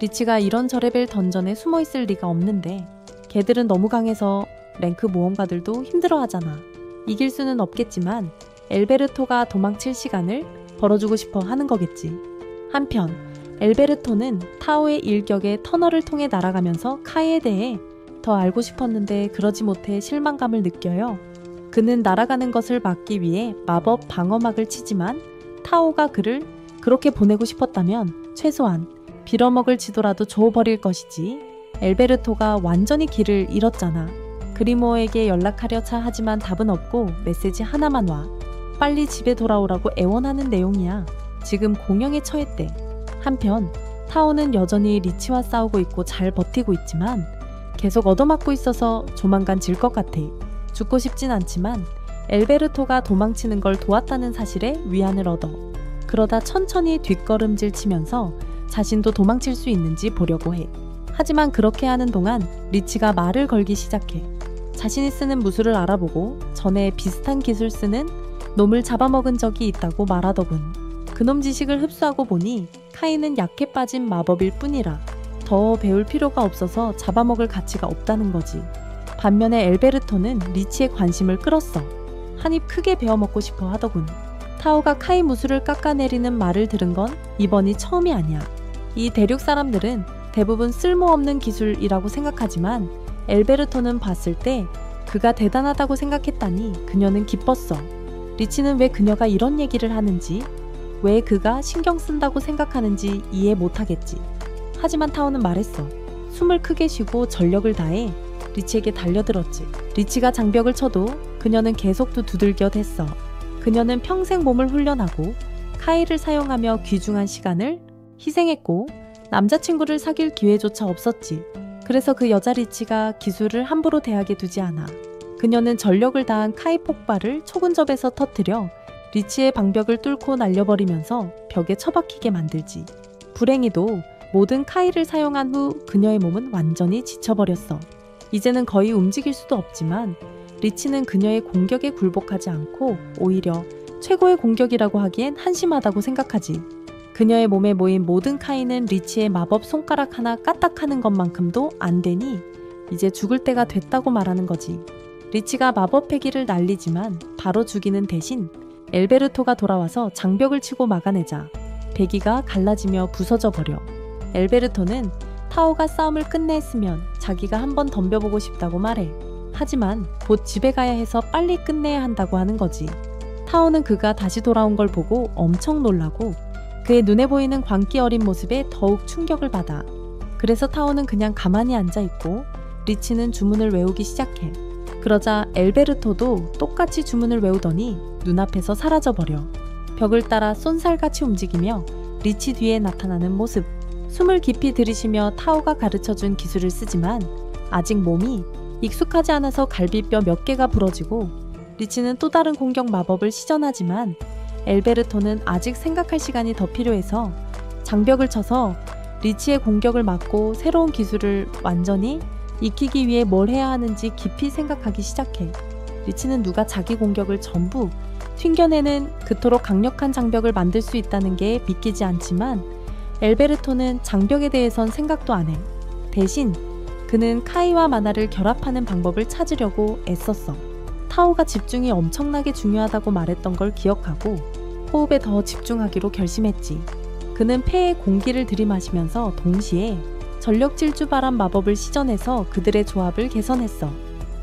리치가 이런 저레벨 던전에 숨어있을 리가 없는데 걔들은 너무 강해서 랭크 모험가들도 힘들어하잖아. 이길 수는 없겠지만 엘베르토가 도망칠 시간을 벌어주고 싶어 하는 거겠지. 한편 엘베르토는 타오의 일격에 터널을 통해 날아가면서 카이에 대해 더 알고 싶었는데 그러지 못해 실망감을 느껴요. 그는 날아가는 것을 막기 위해 마법 방어막을 치지만 타오가 그를 그렇게 보내고 싶었다면 최소한 빌어먹을 지도라도 줘버릴 것이지. 엘베르토가 완전히 길을 잃었잖아. 그리모에게 연락하려차 하지만 답은 없고 메시지 하나만 와. 빨리 집에 돌아오라고 애원하는 내용이야. 지금 공영에 처했대. 한편 타오는 여전히 리치와 싸우고 있고 잘 버티고 있지만 계속 얻어맞고 있어서 조만간 질 것 같아. 죽고 싶진 않지만 엘베르토가 도망치는 걸 도왔다는 사실에 위안을 얻어. 그러다 천천히 뒷걸음질 치면서 자신도 도망칠 수 있는지 보려고 해. 하지만 그렇게 하는 동안 리치가 말을 걸기 시작해. 자신이 쓰는 무술을 알아보고 전에 비슷한 기술 쓰는 놈을 잡아먹은 적이 있다고 말하더군. 그놈 지식을 흡수하고 보니 카이는 약해 빠진 마법일 뿐이라 더 배울 필요가 없어서 잡아먹을 가치가 없다는 거지. 반면에 엘베르토는 리치의 관심을 끌었어. 한입 크게 베어먹고 싶어 하더군. 타오가 카이 무술을 깎아내리는 말을 들은 건 이번이 처음이 아니야. 이 대륙 사람들은 대부분 쓸모없는 기술이라고 생각하지만 엘베르토는 봤을 때 그가 대단하다고 생각했다니 그녀는 기뻤어. 리치는 왜 그녀가 이런 얘기를 하는지, 왜 그가 신경 쓴다고 생각하는지 이해 못하겠지. 하지만 타오는 말했어. 숨을 크게 쉬고 전력을 다해 리치에게 달려들었지. 리치가 장벽을 쳐도 그녀는 계속 두들겨 댔어. 그녀는 평생 몸을 훈련하고 카이를 사용하며 귀중한 시간을 희생했고 남자친구를 사귈 기회조차 없었지. 그래서 그 여자 리치가 기술을 함부로 대하게 두지 않아. 그녀는 전력을 다한 카이 폭발을 초근접에서 터뜨려 리치의 방벽을 뚫고 날려버리면서 벽에 처박히게 만들지. 불행히도 모든 카이를 사용한 후 그녀의 몸은 완전히 지쳐버렸어. 이제는 거의 움직일 수도 없지만 리치는 그녀의 공격에 굴복하지 않고 오히려 최고의 공격이라고 하기엔 한심하다고 생각하지. 그녀의 몸에 모인 모든 카이는 리치의 마법 손가락 하나 까딱하는 것만큼도 안 되니 이제 죽을 때가 됐다고 말하는 거지. 리치가 마법 패기를 날리지만 바로 죽이는 대신 엘베르토가 돌아와서 장벽을 치고 막아내자 배기가 갈라지며 부서져 버려. 엘베르토는 타오가 싸움을 끝냈으면 자기가 한번 덤벼보고 싶다고 말해. 하지만 곧 집에 가야 해서 빨리 끝내야 한다고 하는 거지. 타오는 그가 다시 돌아온 걸 보고 엄청 놀라고 그의 눈에 보이는 광기 어린 모습에 더욱 충격을 받아. 그래서 타오는 그냥 가만히 앉아있고 리치는 주문을 외우기 시작해. 그러자 엘베르토도 똑같이 주문을 외우더니 눈앞에서 사라져버려. 벽을 따라 쏜살같이 움직이며 리치 뒤에 나타나는 모습. 숨을 깊이 들이쉬며 타오가 가르쳐준 기술을 쓰지만 아직 몸이 익숙하지 않아서 갈비뼈 몇 개가 부러지고 리치는 또 다른 공격 마법을 시전하지만 엘베르토는 아직 생각할 시간이 더 필요해서 장벽을 쳐서 리치의 공격을 막고 새로운 기술을 완전히 익히기 위해 뭘 해야 하는지 깊이 생각하기 시작해. 리치는 누가 자기 공격을 전부 튕겨내는 그토록 강력한 장벽을 만들 수 있다는 게 믿기지 않지만 엘베르토는 장벽에 대해선 생각도 안 해. 대신 그는 카이와 마나를 결합하는 방법을 찾으려고 애썼어. 타오가 집중이 엄청나게 중요하다고 말했던 걸 기억하고 호흡에 더 집중하기로 결심했지. 그는 폐에 공기를 들이마시면서 동시에 전력 질주 바람 마법을 시전해서 그들의 조합을 개선했어.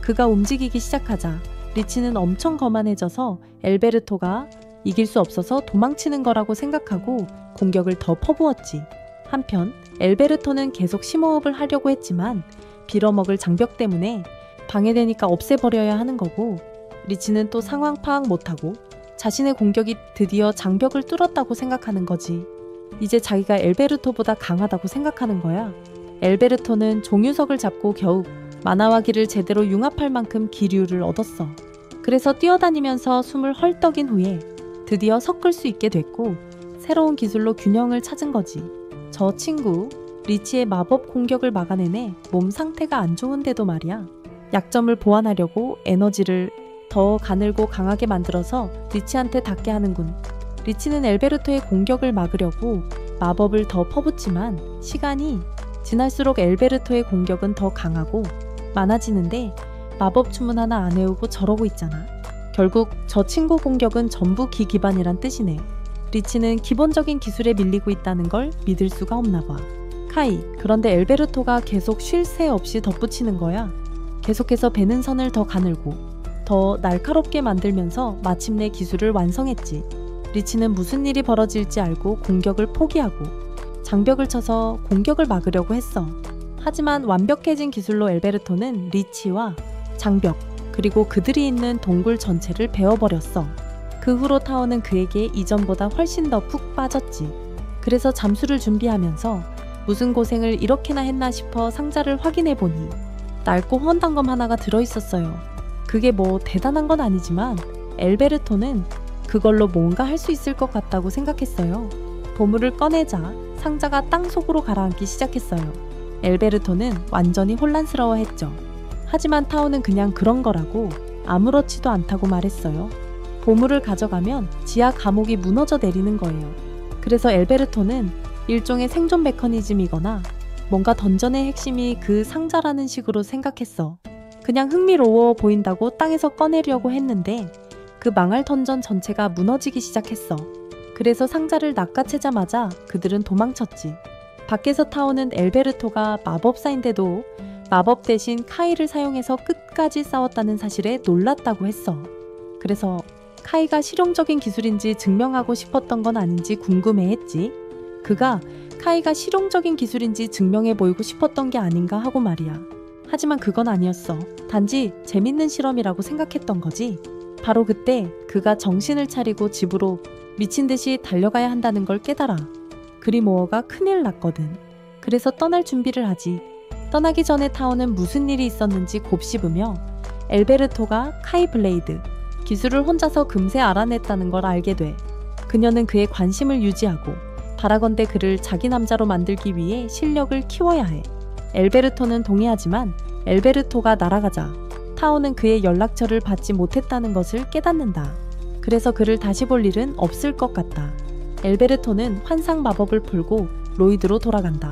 그가 움직이기 시작하자 리치는 엄청 거만해져서 엘베르토가 이길 수 없어서 도망치는 거라고 생각하고 공격을 더 퍼부었지. 한편 엘베르토는 계속 심호흡을 하려고 했지만 빌어먹을 장벽 때문에 방해되니까 없애버려야 하는 거고, 리치는 또 상황 파악 못하고 자신의 공격이 드디어 장벽을 뚫었다고 생각하는 거지. 이제 자기가 엘베르토보다 강하다고 생각하는 거야. 엘베르토는 종유석을 잡고 겨우 마나와 기를 제대로 융합할 만큼 기류를 얻었어. 그래서 뛰어다니면서 숨을 헐떡인 후에 드디어 섞을 수 있게 됐고 새로운 기술로 균형을 찾은 거지. 저 친구 리치의 마법 공격을 막아내네 몸 상태가 안 좋은데도 말이야. 약점을 보완하려고 에너지를 더 가늘고 강하게 만들어서 리치한테 닿게 하는군. 리치는 엘베르토의 공격을 막으려고 마법을 더 퍼붓지만 시간이 지날수록 엘베르토의 공격은 더 강하고 많아지는데 마법 주문 하나 안 외우고 저러고 있잖아. 결국 저 친구 공격은 전부 기 기반이란 뜻이네. 리치는 기본적인 기술에 밀리고 있다는 걸 믿을 수가 없나 봐. 카이, 그런데 엘베르토가 계속 쉴 새 없이 덧붙이는 거야. 계속해서 베는 선을 더 가늘고 더 날카롭게 만들면서 마침내 기술을 완성했지. 리치는 무슨 일이 벌어질지 알고 공격을 포기하고 장벽을 쳐서 공격을 막으려고 했어. 하지만 완벽해진 기술로 엘베르토는 리치와 장벽 그리고 그들이 있는 동굴 전체를 베어버렸어. 그 후로 타오는 그에게 이전보다 훨씬 더 푹 빠졌지. 그래서 잠수를 준비하면서 무슨 고생을 이렇게나 했나 싶어 상자를 확인해보니 낡고 헌당검 하나가 들어있었어요. 그게 뭐 대단한 건 아니지만 엘베르토는 그걸로 뭔가 할 수 있을 것 같다고 생각했어요. 보물을 꺼내자 상자가 땅속으로 가라앉기 시작했어요. 엘베르토는 완전히 혼란스러워했죠. 하지만 타오는 그냥 그런 거라고 아무렇지도 않다고 말했어요. 보물을 가져가면 지하 감옥이 무너져 내리는 거예요. 그래서 엘베르토는 일종의 생존 메커니즘이거나 뭔가 던전의 핵심이 그 상자라는 식으로 생각했어. 그냥 흥미로워 보인다고 땅에서 꺼내려고 했는데 그 망할 던전 전체가 무너지기 시작했어. 그래서 상자를 낚아채자마자 그들은 도망쳤지. 밖에서 타오는 엘베르토가 마법사인데도 마법 대신 카이를 사용해서 끝까지 싸웠다는 사실에 놀랐다고 했어. 그래서 카이가 실용적인 기술인지 증명하고 싶었던 건 아닌지 궁금해했지. 그가 카이가 실용적인 기술인지 증명해 보이고 싶었던 게 아닌가 하고 말이야. 하지만 그건 아니었어. 단지 재밌는 실험이라고 생각했던 거지. 바로 그때 그가 정신을 차리고 집으로 미친 듯이 달려가야 한다는 걸 깨달아. 그리모어가 큰일 났거든. 그래서 떠날 준비를 하지. 떠나기 전에 타오는 무슨 일이 있었는지 곱씹으며 엘베르토가 카이 블레이드 기술을 혼자서 금세 알아냈다는 걸 알게 돼. 그녀는 그의 관심을 유지하고 바라건대 그를 자기 남자로 만들기 위해 실력을 키워야 해. 엘베르토는 동의하지만 엘베르토가 날아가자 타오는 그의 연락처를 받지 못했다는 것을 깨닫는다. 그래서 그를 다시 볼 일은 없을 것 같다. 엘베르토는 환상 마법을 풀고 로이드로 돌아간다.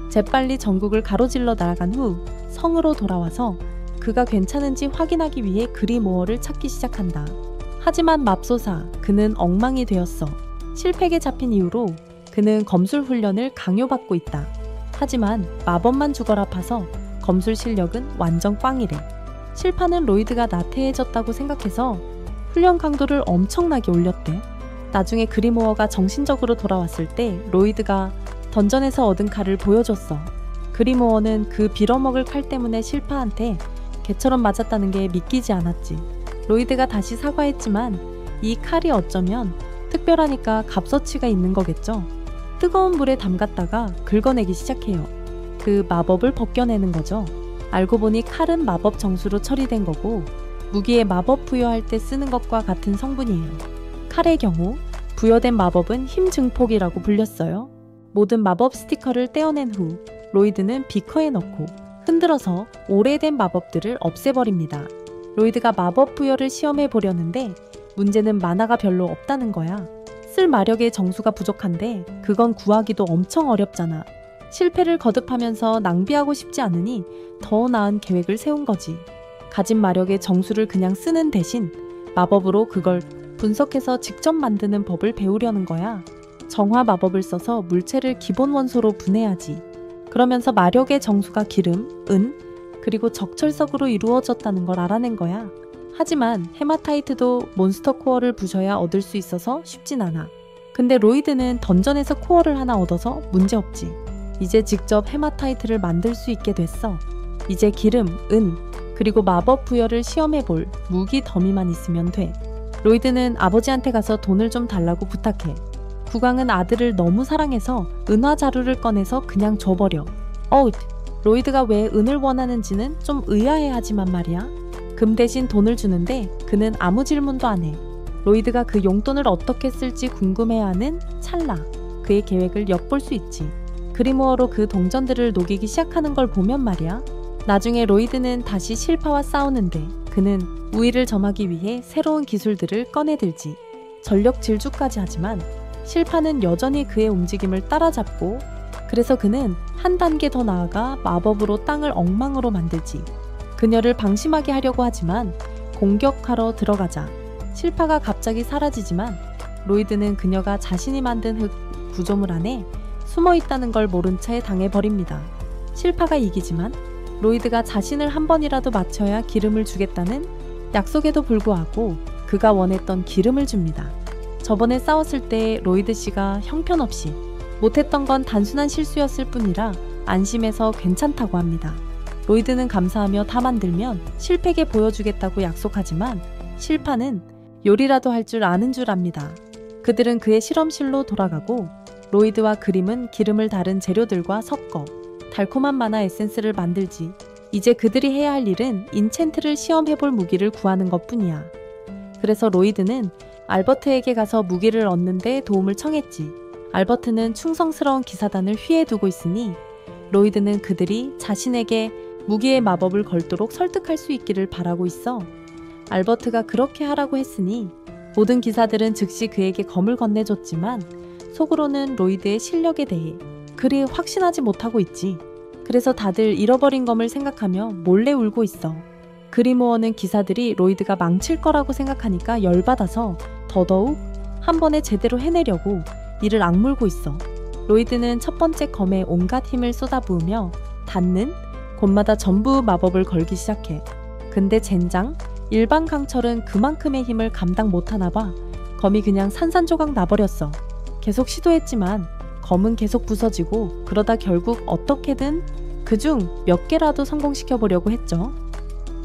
재빨리 전국을 가로질러 날아간 후 성으로 돌아와서 그가 괜찮은지 확인하기 위해 그리모어를 찾기 시작한다. 하지만 맙소사, 그는 엉망이 되었어. 실패에 잡힌 이후로 그는 검술 훈련을 강요받고 있다. 하지만 마법만 죽어라 파서 검술 실력은 완전 꽝이래. 실파는 로이드가 나태해졌다고 생각해서 훈련 강도를 엄청나게 올렸대. 나중에 그리모어가 정신적으로 돌아왔을 때 로이드가 던전에서 얻은 칼을 보여줬어. 그리모어는 그 빌어먹을 칼 때문에 실파한테 개처럼 맞았다는 게 믿기지 않았지. 로이드가 다시 사과했지만 이 칼이 어쩌면 특별하니까 값어치가 있는 거겠죠. 뜨거운 물에 담갔다가 긁어내기 시작해요. 그 마법을 벗겨내는 거죠. 알고 보니 칼은 마법 정수로 처리된 거고 무기에 마법 부여할 때 쓰는 것과 같은 성분이에요. 칼의 경우 부여된 마법은 힘 증폭이라고 불렸어요. 모든 마법 스티커를 떼어낸 후 로이드는 비커에 넣고 흔들어서 오래된 마법들을 없애버립니다. 로이드가 마법 부여를 시험해 보려는데 문제는 만화가 별로 없다는 거야. 쓸 마력의 정수가 부족한데 그건 구하기도 엄청 어렵잖아. 실패를 거듭하면서 낭비하고 싶지 않으니 더 나은 계획을 세운 거지. 가진 마력의 정수를 그냥 쓰는 대신 마법으로 그걸 분석해서 직접 만드는 법을 배우려는 거야. 정화 마법을 써서 물체를 기본 원소로 분해하지. 그러면서 마력의 정수가 기름, 은, 그리고 적철석으로 이루어졌다는 걸 알아낸 거야. 하지만 헤마타이트도 몬스터 코어를 부셔야 얻을 수 있어서 쉽진 않아. 근데 로이드는 던전에서 코어를 하나 얻어서 문제없지. 이제 직접 헤마타이트를 만들 수 있게 됐어. 이제 기름, 은, 그리고 마법 부여를 시험해볼 무기 더미만 있으면 돼. 로이드는 아버지한테 가서 돈을 좀 달라고 부탁해. 국왕은 아들을 너무 사랑해서 은화 자루를 꺼내서 그냥 줘버려. 로이드가 왜 은을 원하는지는 좀 의아해하지만 말이야. 금 대신 돈을 주는데 그는 아무 질문도 안 해. 로이드가 그 용돈을 어떻게 쓸지 궁금해하는 찰나 그의 계획을 엿볼 수 있지. 그리모어로 그 동전들을 녹이기 시작하는 걸 보면 말이야. 나중에 로이드는 다시 실파와 싸우는데 그는 우위를 점하기 위해 새로운 기술들을 꺼내들지. 전력 질주까지 하지만 실파는 여전히 그의 움직임을 따라잡고, 그래서 그는 한 단계 더 나아가 마법으로 땅을 엉망으로 만들지. 그녀를 방심하게 하려고 하지만 공격하러 들어가자 실파가 갑자기 사라지지만 로이드는 그녀가 자신이 만든 흙 구조물 안에 숨어있다는 걸 모른 채 당해버립니다. 실파가 이기지만 로이드가 자신을 한 번이라도 맞춰야 기름을 주겠다는 약속에도 불구하고 그가 원했던 기름을 줍니다. 저번에 싸웠을 때 로이드 씨가 형편없이 못했던 건 단순한 실수였을 뿐이라 안심해서 괜찮다고 합니다. 로이드는 감사하며 다 만들면 실패에게 보여주겠다고 약속하지만 실파는 요리라도 할 줄 아는 줄 압니다. 그들은 그의 실험실로 돌아가고 로이드와 그림은 기름을 다른 재료들과 섞어 달콤한 마나 에센스를 만들지. 이제 그들이 해야 할 일은 인챈트를 시험해볼 무기를 구하는 것뿐이야. 그래서 로이드는 알버트에게 가서 무기를 얻는 데 도움을 청했지. 알버트는 충성스러운 기사단을 휘에 두고 있으니 로이드는 그들이 자신에게 무기의 마법을 걸도록 설득할 수 있기를 바라고 있어. 알버트가 그렇게 하라고 했으니 모든 기사들은 즉시 그에게 검을 건네줬지만 속으로는 로이드의 실력에 대해 그리 확신하지 못하고 있지. 그래서 다들 잃어버린 검을 생각하며 몰래 울고 있어. 그리모어는 기사들이 로이드가 망칠 거라고 생각하니까 열받아서 더더욱 한 번에 제대로 해내려고 이를 악물고 있어. 로이드는 첫 번째 검에 온갖 힘을 쏟아부으며 닿는 곳마다 전부 마법을 걸기 시작해. 근데 젠장 일반 강철은 그만큼의 힘을 감당 못하나 봐. 검이 그냥 산산조각 나버렸어. 계속 시도했지만 검은 계속 부서지고 그러다 결국 어떻게든 그중 몇 개라도 성공시켜보려고 했죠.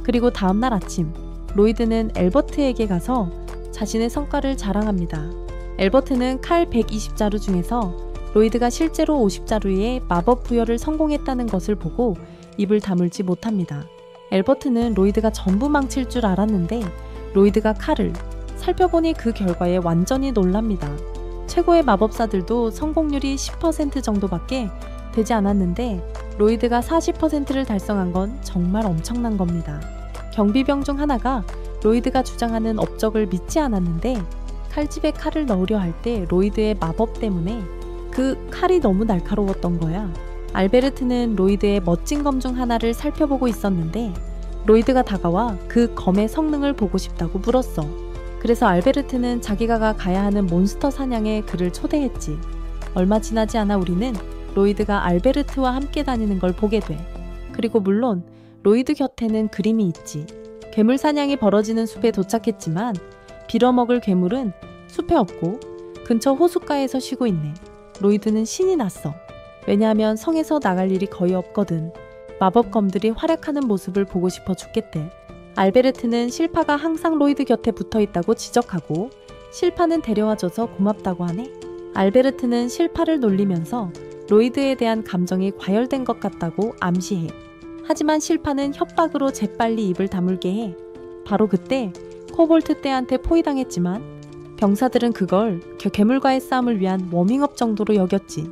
그리고 다음날 아침 로이드는 엘버트에게 가서 자신의 성과를 자랑합니다. 엘버트는 칼 120자루 중에서 로이드가 실제로 50자루의 마법 부여를 성공했다는 것을 보고 입을 다물지 못합니다. 엘버트는 로이드가 전부 망칠 줄 알았는데 로이드가 칼을 살펴보니 그 결과에 완전히 놀랍니다. 최고의 마법사들도 성공률이 10% 정도밖에 되지 않았는데 로이드가 40%를 달성한 건 정말 엄청난 겁니다. 경비병 중 하나가 로이드가 주장하는 업적을 믿지 않았는데 칼집에 칼을 넣으려 할 때 로이드의 마법 때문에 그 칼이 너무 날카로웠던 거야. 알베르트는 로이드의 멋진 검 중 하나를 살펴보고 있었는데 로이드가 다가와 그 검의 성능을 보고 싶다고 물었어. 그래서 알베르트는 자기가 가야 하는 몬스터 사냥에 그를 초대했지. 얼마 지나지 않아 우리는 로이드가 알베르트와 함께 다니는 걸 보게 돼. 그리고 물론 로이드 곁에는 그림이 있지. 괴물 사냥이 벌어지는 숲에 도착했지만 빌어먹을 괴물은 숲에 없고 근처 호숫가에서 쉬고 있네. 로이드는 신이 났어. 왜냐하면 성에서 나갈 일이 거의 없거든. 마법검들이 활약하는 모습을 보고 싶어 죽겠대. 알베르트는 실파가 항상 로이드 곁에 붙어있다고 지적하고 실파는 데려와줘서 고맙다고 하네. 알베르트는 실파를 놀리면서 로이드에 대한 감정이 과열된 것 같다고 암시해. 하지만 실파는 협박으로 재빨리 입을 다물게 해. 바로 그때 코볼트 떼한테 포위당했지만 병사들은 그걸 괴물과의 싸움을 위한 워밍업 정도로 여겼지.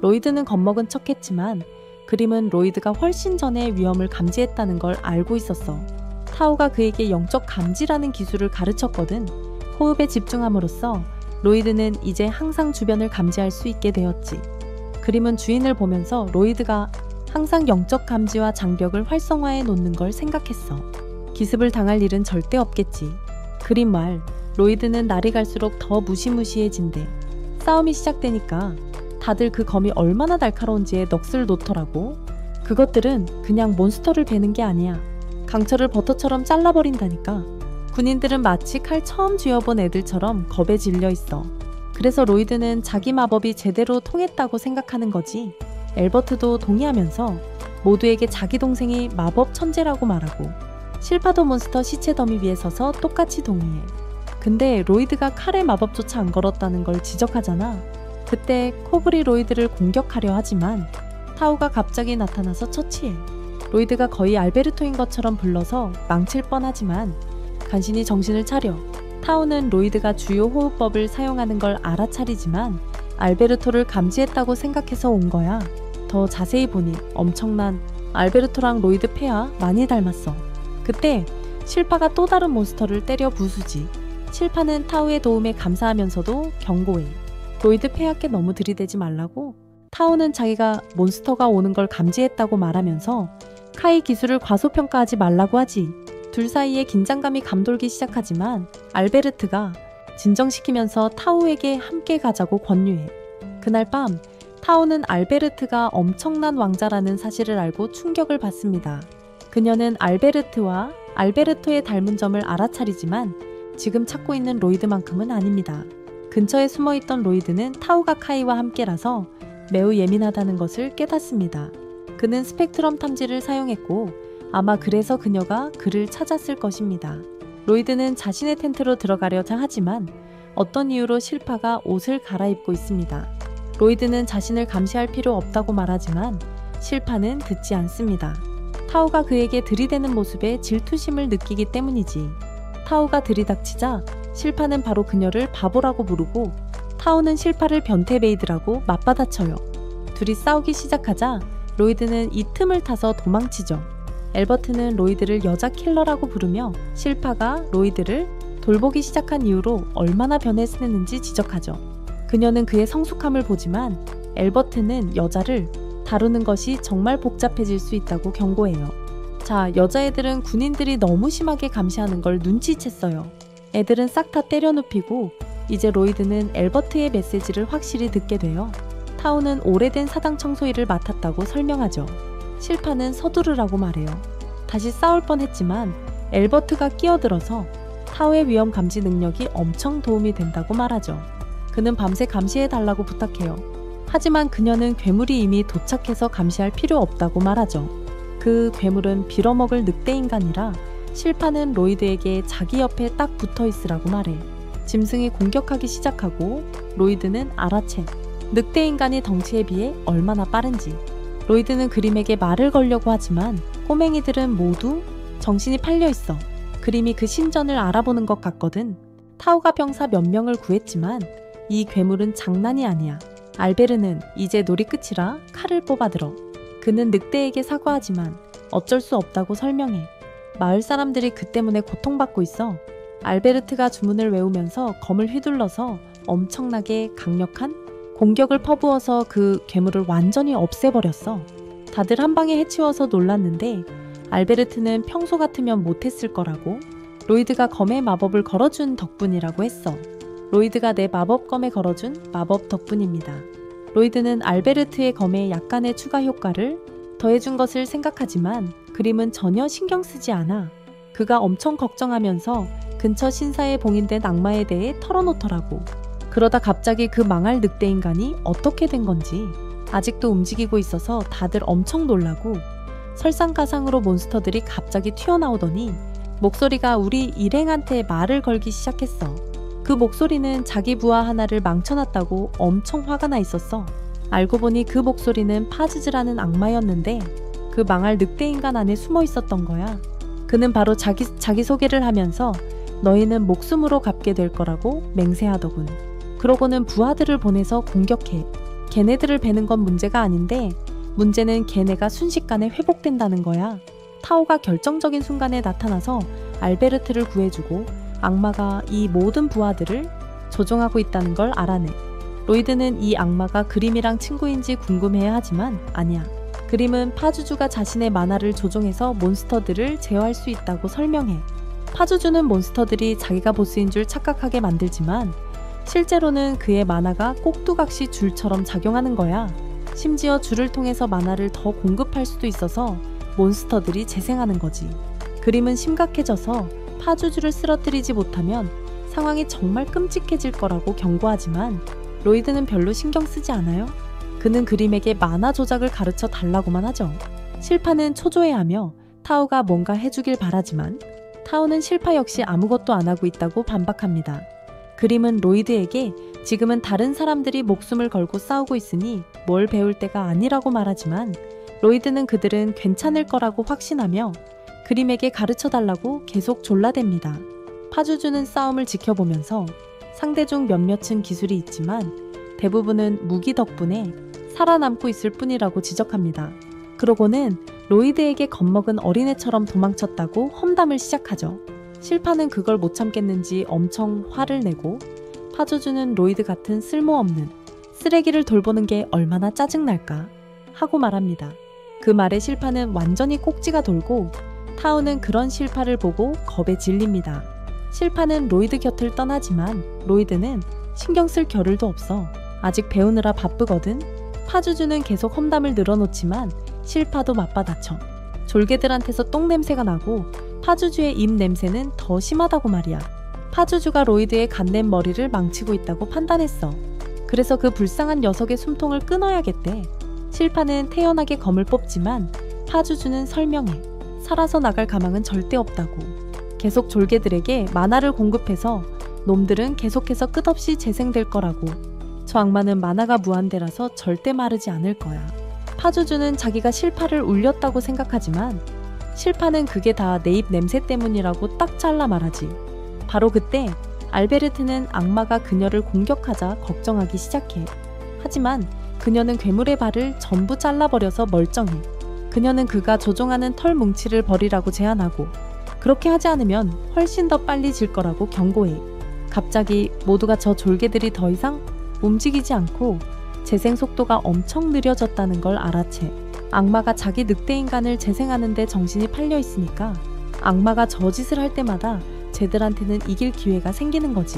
로이드는 겁먹은 척했지만 그림은 로이드가 훨씬 전에 위험을 감지했다는 걸 알고 있었어. 타오가 그에게 영적 감지라는 기술을 가르쳤거든. 호흡에 집중함으로써 로이드는 이제 항상 주변을 감지할 수 있게 되었지. 그림은 주인을 보면서 로이드가 항상 영적 감지와 장벽을 활성화해 놓는 걸 생각했어. 기습을 당할 일은 절대 없겠지. 그림 말, 로이드는 날이 갈수록 더 무시무시해진대. 싸움이 시작되니까 다들 그 검이 얼마나 날카로운지에 넋을 놓더라고. 그것들은 그냥 몬스터를 베는 게 아니야. 강철을 버터처럼 잘라버린다니까. 군인들은 마치 칼 처음 쥐어본 애들처럼 겁에 질려 있어. 그래서 로이드는 자기 마법이 제대로 통했다고 생각하는 거지. 엘버트도 동의하면서 모두에게 자기 동생이 마법 천재라고 말하고, 실파도 몬스터 시체 더미 위에 서서 똑같이 동의해. 근데 로이드가 칼에 마법조차 안 걸었다는 걸 지적하잖아. 그때 코블이 로이드를 공격하려 하지만 타우가 갑자기 나타나서 처치해. 로이드가 거의 알베르토인 것처럼 불러서 망칠 뻔하지만 간신히 정신을 차려. 타우는 로이드가 주요 호흡법을 사용하는 걸 알아차리지만 알베르토를 감지했다고 생각해서 온 거야. 더 자세히 보니 엄청난 알베르토랑 로이드 폐하 많이 닮았어. 그때 실파가 또 다른 몬스터를 때려 부수지. 실파는 타우의 도움에 감사하면서도 경고해. 로이드 폐하께 너무 들이대지 말라고. 타우는 자기가 몬스터가 오는 걸 감지했다고 말하면서 카이 기술을 과소평가하지 말라고 하지. 둘 사이에 긴장감이 감돌기 시작하지만 알베르트가 진정시키면서 타우에게 함께 가자고 권유해. 그날 밤 타우는 알베르트가 엄청난 왕자라는 사실을 알고 충격을 받습니다. 그녀는 알베르트와 알베르토의 닮은 점을 알아차리지만 지금 찾고 있는 로이드만큼은 아닙니다. 근처에 숨어있던 로이드는 타우가 카이와 함께라서 매우 예민하다는 것을 깨닫습니다. 그는 스펙트럼 탐지를 사용했고 아마 그래서 그녀가 그를 찾았을 것입니다. 로이드는 자신의 텐트로 들어가려자 하지만 어떤 이유로 실파가 옷을 갈아입고 있습니다. 로이드는 자신을 감시할 필요 없다고 말하지만 실파는 듣지 않습니다. 타우가 그에게 들이대는 모습에 질투심을 느끼기 때문이지. 타우가 들이닥치자 실파는 바로 그녀를 바보라고 부르고 타우는 실파를 변태베이드라고 맞받아쳐요. 둘이 싸우기 시작하자 로이드는 이 틈을 타서 도망치죠. 엘버트는 로이드를 여자 킬러라고 부르며 실파가 로이드를 돌보기 시작한 이후로 얼마나 변했는지 지적하죠. 그녀는 그의 성숙함을 보지만 엘버트는 여자를 다루는 것이 정말 복잡해질 수 있다고 경고해요. 자, 여자애들은 군인들이 너무 심하게 감시하는 걸 눈치챘어요. 애들은 싹 다 때려눕히고 이제 로이드는 엘버트의 메시지를 확실히 듣게 돼요. 타우는 오래된 사당 청소일을 맡았다고 설명하죠. 실파는 서두르라고 말해요. 다시 싸울 뻔했지만 엘버트가 끼어들어서 타우의 위험 감지 능력이 엄청 도움이 된다고 말하죠. 그는 밤새 감시해달라고 부탁해요. 하지만 그녀는 괴물이 이미 도착해서 감시할 필요 없다고 말하죠. 그 괴물은 빌어먹을 늑대인간이라 실파는 로이드에게 자기 옆에 딱 붙어있으라고 말해. 짐승이 공격하기 시작하고 로이드는 알아채. 늑대인간이 덩치에 비해 얼마나 빠른지. 로이드는 그림에게 말을 걸려고 하지만 꼬맹이들은 모두 정신이 팔려있어. 그림이 그 신전을 알아보는 것 같거든. 타우가 병사 몇 명을 구했지만 이 괴물은 장난이 아니야. 알베르는 이제 놀이 끝이라 칼을 뽑아들어. 그는 늑대에게 사과하지만 어쩔 수 없다고 설명해. 마을 사람들이 그 때문에 고통받고 있어. 알베르트가 주문을 외우면서 검을 휘둘러서 엄청나게 강력한 공격을 퍼부어서 그 괴물을 완전히 없애버렸어. 다들 한 방에 해치워서 놀랐는데 알베르트는 평소 같으면 못했을 거라고, 로이드가 검에 마법을 걸어준 덕분이라고 했어. 로이드가 내 마법검에 걸어준 마법 덕분입니다. 로이드는 알베르트의 검에 약간의 추가 효과를 더해준 것을 생각하지만 그림은 전혀 신경 쓰지 않아. 그가 엄청 걱정하면서 근처 신사에 봉인된 악마에 대해 털어놓더라고. 그러다 갑자기 그 망할 늑대인간이 어떻게 된 건지 아직도 움직이고 있어서 다들 엄청 놀라고, 설상가상으로 몬스터들이 갑자기 튀어나오더니 목소리가 우리 일행한테 말을 걸기 시작했어. 그 목소리는 자기 부하 하나를 망쳐놨다고 엄청 화가 나 있었어. 알고 보니 그 목소리는 파즈즈라는 악마였는데 그 망할 늑대인간 안에 숨어 있었던 거야. 그는 바로 자기 소개를 하면서 너희는 목숨으로 갚게 될 거라고 맹세하더군. 그러고는 부하들을 보내서 공격해. 걔네들을 베는 건 문제가 아닌데 문제는 걔네가 순식간에 회복된다는 거야. 타오가 결정적인 순간에 나타나서 알베르트를 구해주고 악마가 이 모든 부하들을 조종하고 있다는 걸 알아내. 로이드는 이 악마가 그림이랑 친구인지 궁금해야 하지만 아니야. 그림은 파주주가 자신의 만화를 조종해서 몬스터들을 제어할 수 있다고 설명해. 파주주는 몬스터들이 자기가 보스인 줄 착각하게 만들지만 실제로는 그의 만화가 꼭두각시 줄처럼 작용하는 거야. 심지어 줄을 통해서 만화를 더 공급할 수도 있어서 몬스터들이 재생하는 거지. 그림은 심각해져서 파주주를 쓰러뜨리지 못하면 상황이 정말 끔찍해질 거라고 경고하지만 로이드는 별로 신경 쓰지 않아요. 그는 그림에게 만화 조작을 가르쳐 달라고만 하죠. 실파는 초조해하며 타오가 뭔가 해주길 바라지만 타오는 실파 역시 아무것도 안 하고 있다고 반박합니다. 그림은 로이드에게 지금은 다른 사람들이 목숨을 걸고 싸우고 있으니 뭘 배울 때가 아니라고 말하지만 로이드는 그들은 괜찮을 거라고 확신하며 그림에게 가르쳐 달라고 계속 졸라댑니다. 파주주는 싸움을 지켜보면서 상대 중 몇몇은 기술이 있지만 대부분은 무기 덕분에 살아남고 있을 뿐이라고 지적합니다. 그러고는 로이드에게 겁먹은 어린애처럼 도망쳤다고 험담을 시작하죠. 실파는 그걸 못 참겠는지 엄청 화를 내고 파주주는 로이드 같은 쓸모없는 쓰레기를 돌보는 게 얼마나 짜증날까 하고 말합니다. 그 말에 실파는 완전히 꼭지가 돌고 타오는 그런 실파를 보고 겁에 질립니다. 실파는 로이드 곁을 떠나지만 로이드는 신경 쓸 겨를도 없어. 아직 배우느라 바쁘거든. 파주주는 계속 험담을 늘어놓지만 실파도 맞받아쳐. 졸개들한테서 똥 냄새가 나고 파주주의 입 냄새는 더 심하다고 말이야. 파주주가 로이드의 간낸 머리를 망치고 있다고 판단했어. 그래서 그 불쌍한 녀석의 숨통을 끊어야겠대. 실파는 태연하게 검을 뽑지만 파주주는 설명해. 살아서 나갈 가망은 절대 없다고. 계속 졸개들에게 만화를 공급해서 놈들은 계속해서 끝없이 재생될 거라고. 저 악마는 만화가 무한대라서 절대 마르지 않을 거야. 파주주는 자기가 실파를 울렸다고 생각하지만 실파는 그게 다 내 입 냄새 때문이라고 딱 잘라 말하지. 바로 그때 알베르트는 악마가 그녀를 공격하자 걱정하기 시작해. 하지만 그녀는 괴물의 발을 전부 잘라버려서 멀쩡해. 그녀는 그가 조종하는 털 뭉치를 버리라고 제안하고 그렇게 하지 않으면 훨씬 더 빨리 질 거라고 경고해. 갑자기 모두가 저 졸개들이 더 이상 움직이지 않고 재생 속도가 엄청 느려졌다는 걸 알아채. 악마가 자기 늑대인간을 재생하는데 정신이 팔려 있으니까 악마가 저 짓을 할 때마다 쟤들한테는 이길 기회가 생기는 거지.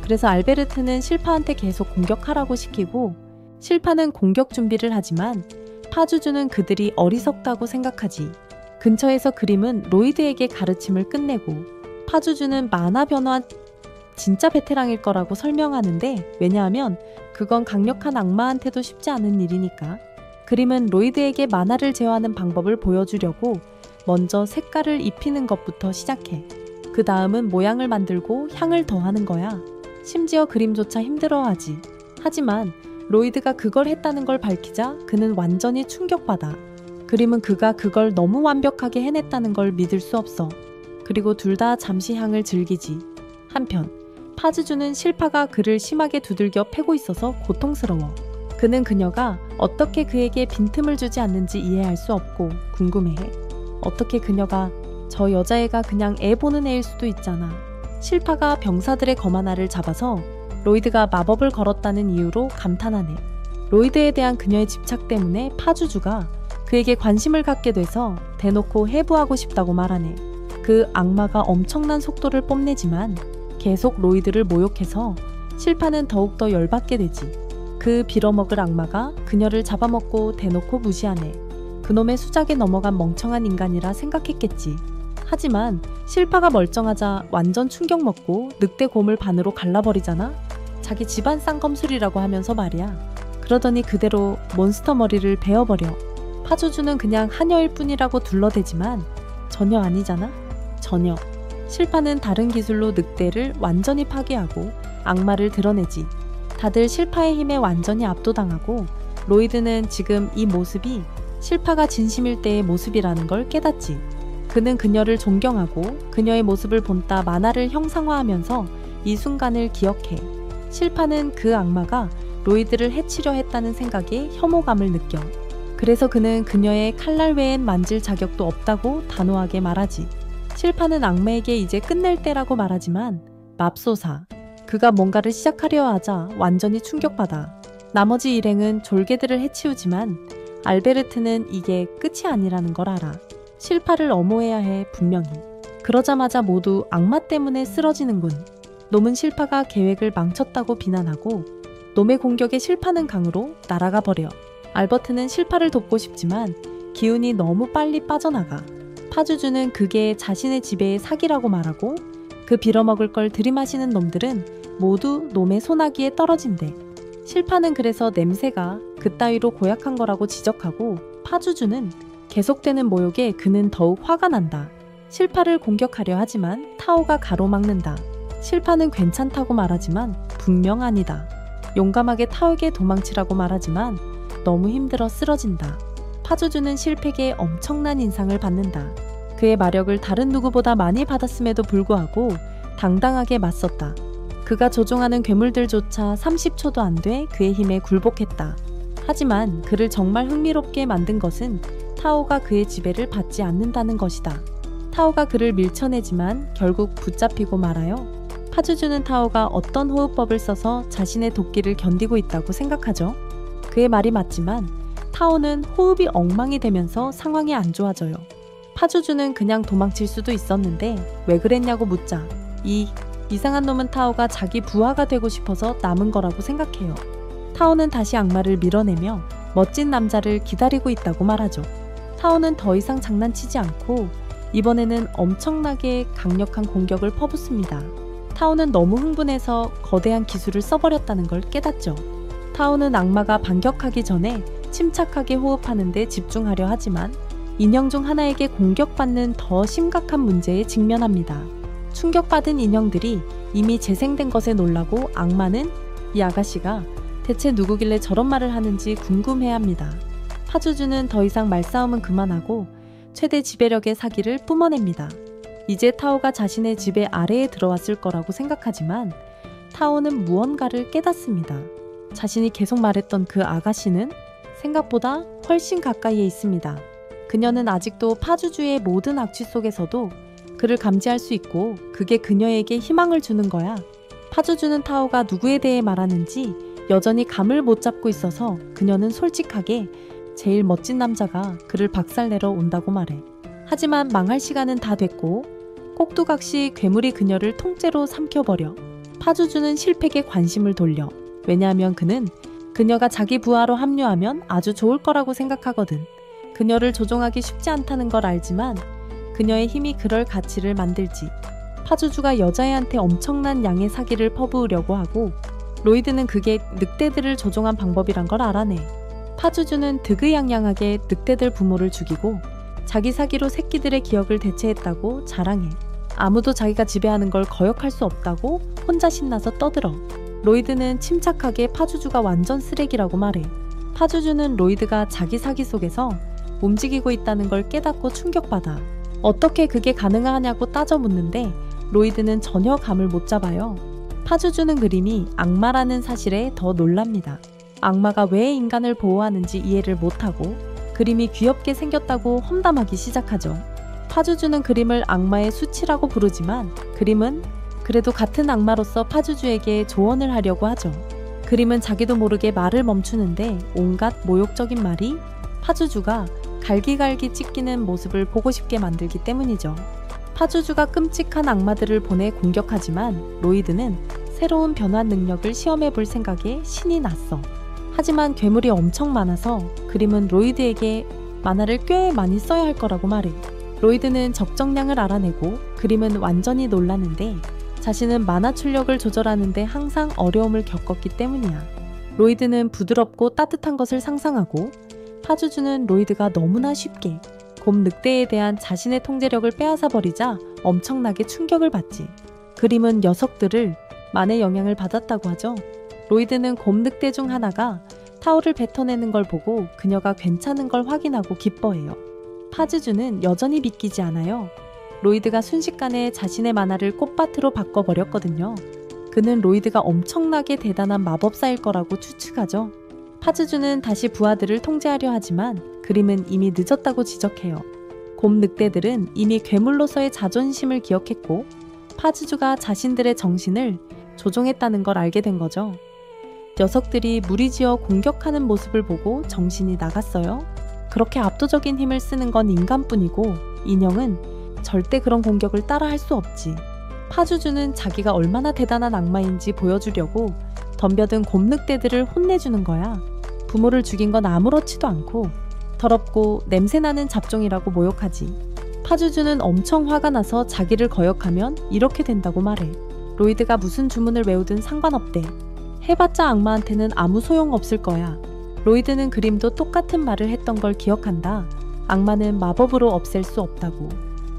그래서 알베르트는 실파한테 계속 공격하라고 시키고 실파는 공격 준비를 하지만 파주주는 그들이 어리석다고 생각하지. 근처에서 그림은 로이드에게 가르침을 끝내고 파주주는 만화 변화 진짜 베테랑일 거라고 설명하는데 왜냐하면 그건 강력한 악마한테도 쉽지 않은 일이니까. 그림은 로이드에게 만화를 제어하는 방법을 보여주려고 먼저 색깔을 입히는 것부터 시작해. 그 다음은 모양을 만들고 향을 더하는 거야. 심지어 그림조차 힘들어하지. 하지만 로이드가 그걸 했다는 걸 밝히자 그는 완전히 충격받아. 그림은 그가 그걸 너무 완벽하게 해냈다는 걸 믿을 수 없어. 그리고 둘 다 잠시 향을 즐기지. 한편 파주주는 실파가 그를 심하게 두들겨 패고 있어서 고통스러워. 그는 그녀가 어떻게 그에게 빈틈을 주지 않는지 이해할 수 없고 궁금해해. 어떻게 그녀가 저 여자애가 그냥 애 보는 애일 수도 있잖아. 실파가 병사들의 검 하나를 잡아서 로이드가 마법을 걸었다는 이유로 감탄하네. 로이드에 대한 그녀의 집착 때문에 파주주가 그에게 관심을 갖게 돼서 대놓고 해부하고 싶다고 말하네. 그 악마가 엄청난 속도를 뽐내지만 계속 로이드를 모욕해서 실파는 더욱더 열받게 되지. 그 빌어먹을 악마가 그녀를 잡아먹고 대놓고 무시하네. 그놈의 수작에 넘어간 멍청한 인간이라 생각했겠지. 하지만 실파가 멀쩡하자 완전 충격 먹고 늑대 곰을 반으로 갈라버리잖아. 자기 집안 쌍검술이라고 하면서 말이야. 그러더니 그대로 몬스터 머리를 베어버려. 파주주는 그냥 하녀일 뿐이라고 둘러대지만 전혀 아니잖아. 전혀. 실파는 다른 기술로 늑대를 완전히 파괴하고 악마를 드러내지. 다들 실파의 힘에 완전히 압도당하고 로이드는 지금 이 모습이 실파가 진심일 때의 모습이라는 걸 깨닫지. 그는 그녀를 존경하고 그녀의 모습을 본따 만화를 형상화하면서 이 순간을 기억해. 실파는 그 악마가 로이드를 해치려 했다는 생각에 혐오감을 느껴. 그래서 그는 그녀의 칼날 외엔 만질 자격도 없다고 단호하게 말하지. 실파는 악마에게 이제 끝낼 때라고 말하지만 맙소사. 그가 뭔가를 시작하려 하자 완전히 충격받아 나머지 일행은 졸개들을 해치우지만 알베르트는 이게 끝이 아니라는 걸 알아. 실파를 엄호해야 해 분명히. 그러자마자 모두 악마 때문에 쓰러지는군. 놈은 실파가 계획을 망쳤다고 비난하고 놈의 공격에 실파는 강으로 날아가 버려. 알버트는 실파를 돕고 싶지만 기운이 너무 빨리 빠져나가. 파주주는 그게 자신의 지배의 사기라고 말하고 그 빌어먹을 걸 들이마시는 놈들은 모두 놈의 소나기에 떨어진대. 실파는 그래서 냄새가 그따위로 고약한 거라고 지적하고 파주주는 계속되는 모욕에 그는 더욱 화가 난다. 실파를 공격하려 하지만 타오가 가로막는다. 실파는 괜찮다고 말하지만 분명 아니다. 용감하게 타오에게 도망치라고 말하지만 너무 힘들어 쓰러진다. 파주주는 실패에 엄청난 인상을 받는다. 그의 마력을 다른 누구보다 많이 받았음에도 불구하고 당당하게 맞섰다. 그가 조종하는 괴물들조차 30초도 안 돼 그의 힘에 굴복했다. 하지만 그를 정말 흥미롭게 만든 것은 타오가 그의 지배를 받지 않는다는 것이다. 타오가 그를 밀쳐내지만 결국 붙잡히고 말아요. 파주주는 타오가 어떤 호흡법을 써서 자신의 도끼를 견디고 있다고 생각하죠. 그의 말이 맞지만 타오는 호흡이 엉망이 되면서 상황이 안 좋아져요. 파주주는 그냥 도망칠 수도 있었는데 왜 그랬냐고 묻자 이 이상한 놈은 타오가 자기 부하가 되고 싶어서 남은 거라고 생각해요. 타오는 다시 악마를 밀어내며 멋진 남자를 기다리고 있다고 말하죠. 타오는 더 이상 장난치지 않고 이번에는 엄청나게 강력한 공격을 퍼붓습니다. 타오는 너무 흥분해서 거대한 기술을 써버렸다는 걸 깨닫죠. 타오는 악마가 반격하기 전에 침착하게 호흡하는 데 집중하려 하지만 인형 중 하나에게 공격받는 더 심각한 문제에 직면합니다. 충격받은 인형들이 이미 재생된 것에 놀라고 악마는 이 아가씨가 대체 누구길래 저런 말을 하는지 궁금해합니다. 파주주는 더 이상 말싸움은 그만하고 최대 지배력의 사기를 뿜어냅니다. 이제 타오가 자신의 지배 아래에 들어왔을 거라고 생각하지만 타오는 무언가를 깨닫습니다. 자신이 계속 말했던 그 아가씨는 생각보다 훨씬 가까이에 있습니다. 그녀는 아직도 파주주의 모든 악취 속에서도 그를 감지할 수 있고 그게 그녀에게 희망을 주는 거야. 파주주는 타오가 누구에 대해 말하는지 여전히 감을 못 잡고 있어서 그녀는 솔직하게 제일 멋진 남자가 그를 박살내러 온다고 말해. 하지만 망할 시간은 다 됐고 꼭두각시 괴물이 그녀를 통째로 삼켜버려. 파주주는 실팩에 관심을 돌려. 왜냐하면 그는 그녀가 자기 부하로 합류하면 아주 좋을 거라고 생각하거든. 그녀를 조종하기 쉽지 않다는 걸 알지만 그녀의 힘이 그럴 가치를 만들지. 파주주가 여자애한테 엄청난 양의 사기를 퍼부으려고 하고 로이드는 그게 늑대들을 조종한 방법이란 걸 알아내. 파주주는 득의양양하게 늑대들 부모를 죽이고 자기 사기로 새끼들의 기억을 되찾했다고 자랑해. 아무도 자기가 지배하는 걸 거역할 수 없다고 혼자 신나서 떠들어. 로이드는 침착하게 파주주가 완전 쓰레기라고 말해. 파주주는 로이드가 자기 사기 속에서 움직이고 있다는 걸 깨닫고 충격받아. 어떻게 그게 가능하냐고 따져 묻는데 로이드는 전혀 감을 못 잡아요. 파주주는 그림이 악마라는 사실에 더 놀랍니다. 악마가 왜 인간을 보호하는지 이해를 못하고 그림이 귀엽게 생겼다고 험담하기 시작하죠. 파주주는 그림을 악마의 수치라고 부르지만 그림은 그래도 같은 악마로서 파주주에게 조언을 하려고 하죠. 그림은 자기도 모르게 말을 멈추는데 온갖 모욕적인 말이 파주주가 갈기갈기 찢기는 모습을 보고 싶게 만들기 때문이죠. 파주주가 끔찍한 악마들을 보내 공격하지만 로이드는 새로운 변화 능력을 시험해 볼 생각에 신이 났어. 하지만 괴물이 엄청 많아서 그림은 로이드에게 만화를 꽤 많이 써야 할 거라고 말해. 로이드는 적정량을 알아내고 그림은 완전히 놀라는데 자신은 만화 출력을 조절하는데 항상 어려움을 겪었기 때문이야. 로이드는 부드럽고 따뜻한 것을 상상하고 파주주는 로이드가 너무나 쉽게 곰 늑대에 대한 자신의 통제력을 빼앗아 버리자 엄청나게 충격을 받지. 그림은 녀석들을 만의 영향을 받았다고 하죠. 로이드는 곰 늑대 중 하나가 타오를 뱉어내는 걸 보고 그녀가 괜찮은 걸 확인하고 기뻐해요. 파주주는 여전히 믿기지 않아요. 로이드가 순식간에 자신의 만화를 꽃밭으로 바꿔버렸거든요. 그는 로이드가 엄청나게 대단한 마법사일 거라고 추측하죠. 파주주는 다시 부하들을 통제하려 하지만 그림은 이미 늦었다고 지적해요. 곰 늑대들은 이미 괴물로서의 자존심을 기억했고 파주주가 자신들의 정신을 조종했다는 걸 알게 된 거죠. 녀석들이 무리지어 공격하는 모습을 보고 정신이 나갔어요. 그렇게 압도적인 힘을 쓰는 건 인간뿐이고 인형은 절대 그런 공격을 따라 할 수 없지. 파주주는 자기가 얼마나 대단한 악마인지 보여주려고 덤벼든 곰늑대들을 혼내주는 거야. 부모를 죽인 건 아무렇지도 않고 더럽고 냄새나는 잡종이라고 모욕하지. 파주주는 엄청 화가 나서 자기를 거역하면 이렇게 된다고 말해. 로이드가 무슨 주문을 외우든 상관없대. 해봤자 악마한테는 아무 소용없을 거야. 로이드는 그림도 똑같은 말을 했던 걸 기억한다. 악마는 마법으로 없앨 수 없다고.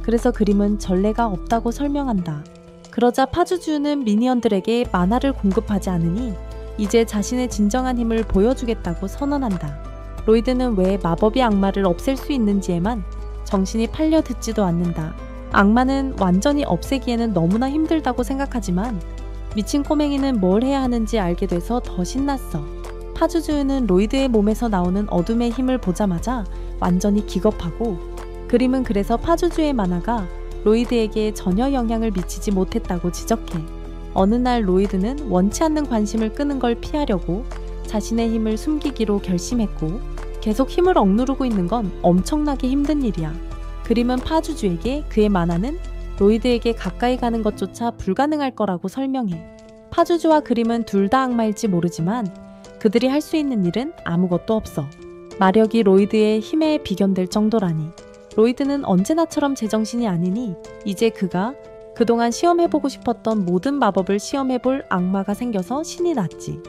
그래서 그림은 전례가 없다고 설명한다. 그러자 파주주는 미니언들에게 만화를 공급하지 않으니 이제 자신의 진정한 힘을 보여주겠다고 선언한다. 로이드는 왜 마법이 악마를 없앨 수 있는지에만 정신이 팔려 듣지도 않는다. 악마는 완전히 없애기에는 너무나 힘들다고 생각하지만 미친 꼬맹이는 뭘 해야 하는지 알게 돼서 더 신났어. 파주주는 로이드의 몸에서 나오는 어둠의 힘을 보자마자 완전히 기겁하고 그림은 그래서 파주주의 만화가 로이드에게 전혀 영향을 미치지 못했다고 지적해. 어느 날 로이드는 원치 않는 관심을 끄는 걸 피하려고 자신의 힘을 숨기기로 결심했고 계속 힘을 억누르고 있는 건 엄청나게 힘든 일이야. 그림은 파주주에게 그의 만화는 로이드에게 가까이 가는 것조차 불가능할 거라고 설명해. 파주주와 그림은 둘 다 악마일지 모르지만 그들이 할 수 있는 일은 아무것도 없어. 마력이 로이드의 힘에 비견될 정도라니. 로이드는 언제나처럼 제정신이 아니니 이제 그가 그동안 시험해보고 싶었던 모든 마법을 시험해볼 악마가 생겨서 신이 났지.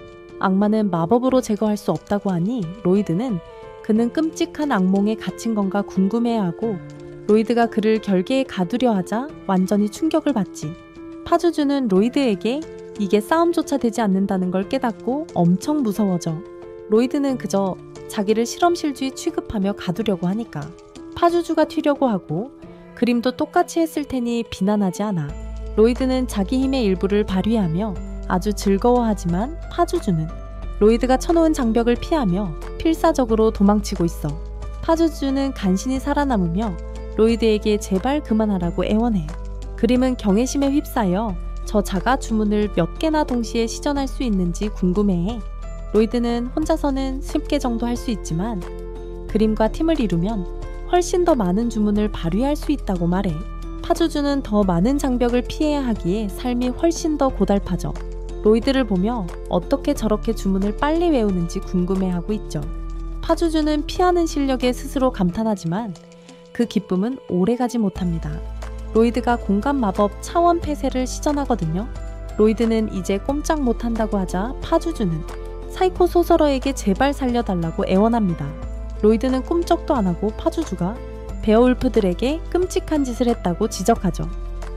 악마는 마법으로 제거할 수 없다고 하니 로이드는 그는 끔찍한 악몽에 갇힌 건가 궁금해하고 로이드가 그를 결계에 가두려 하자 완전히 충격을 받지. 파주주는 로이드에게 이게 싸움조차 되지 않는다는 걸 깨닫고 엄청 무서워져. 로이드는 그저 자기를 실험실주의 취급하며 가두려고 하니까. 파주주가 튀려고 하고 그림도 똑같이 했을 테니 비난하지 않아. 로이드는 자기 힘의 일부를 발휘하며 아주 즐거워하지만 파주주는 로이드가 쳐놓은 장벽을 피하며 필사적으로 도망치고 있어. 파주주는 간신히 살아남으며 로이드에게 제발 그만하라고 애원해. 그림은 경외심에 휩싸여 저 자가 주문을 몇 개나 동시에 시전할 수 있는지 궁금해해. 로이드는 혼자서는 10개 정도 할 수 있지만 그림과 팀을 이루면 훨씬 더 많은 주문을 발휘할 수 있다고 말해. 파주주는 더 많은 장벽을 피해야 하기에 삶이 훨씬 더 고달파져. 로이드를 보며 어떻게 저렇게 주문을 빨리 외우는지 궁금해하고 있죠. 파주주는 피하는 실력에 스스로 감탄하지만 그 기쁨은 오래가지 못합니다. 로이드가 공간 마법 차원 폐쇄를 시전하거든요. 로이드는 이제 꼼짝 못한다고 하자 파주주는 사이코 소설어에게 제발 살려달라고 애원합니다. 로이드는 꿈쩍도 안하고 파주주가 베어울프들에게 끔찍한 짓을 했다고 지적하죠.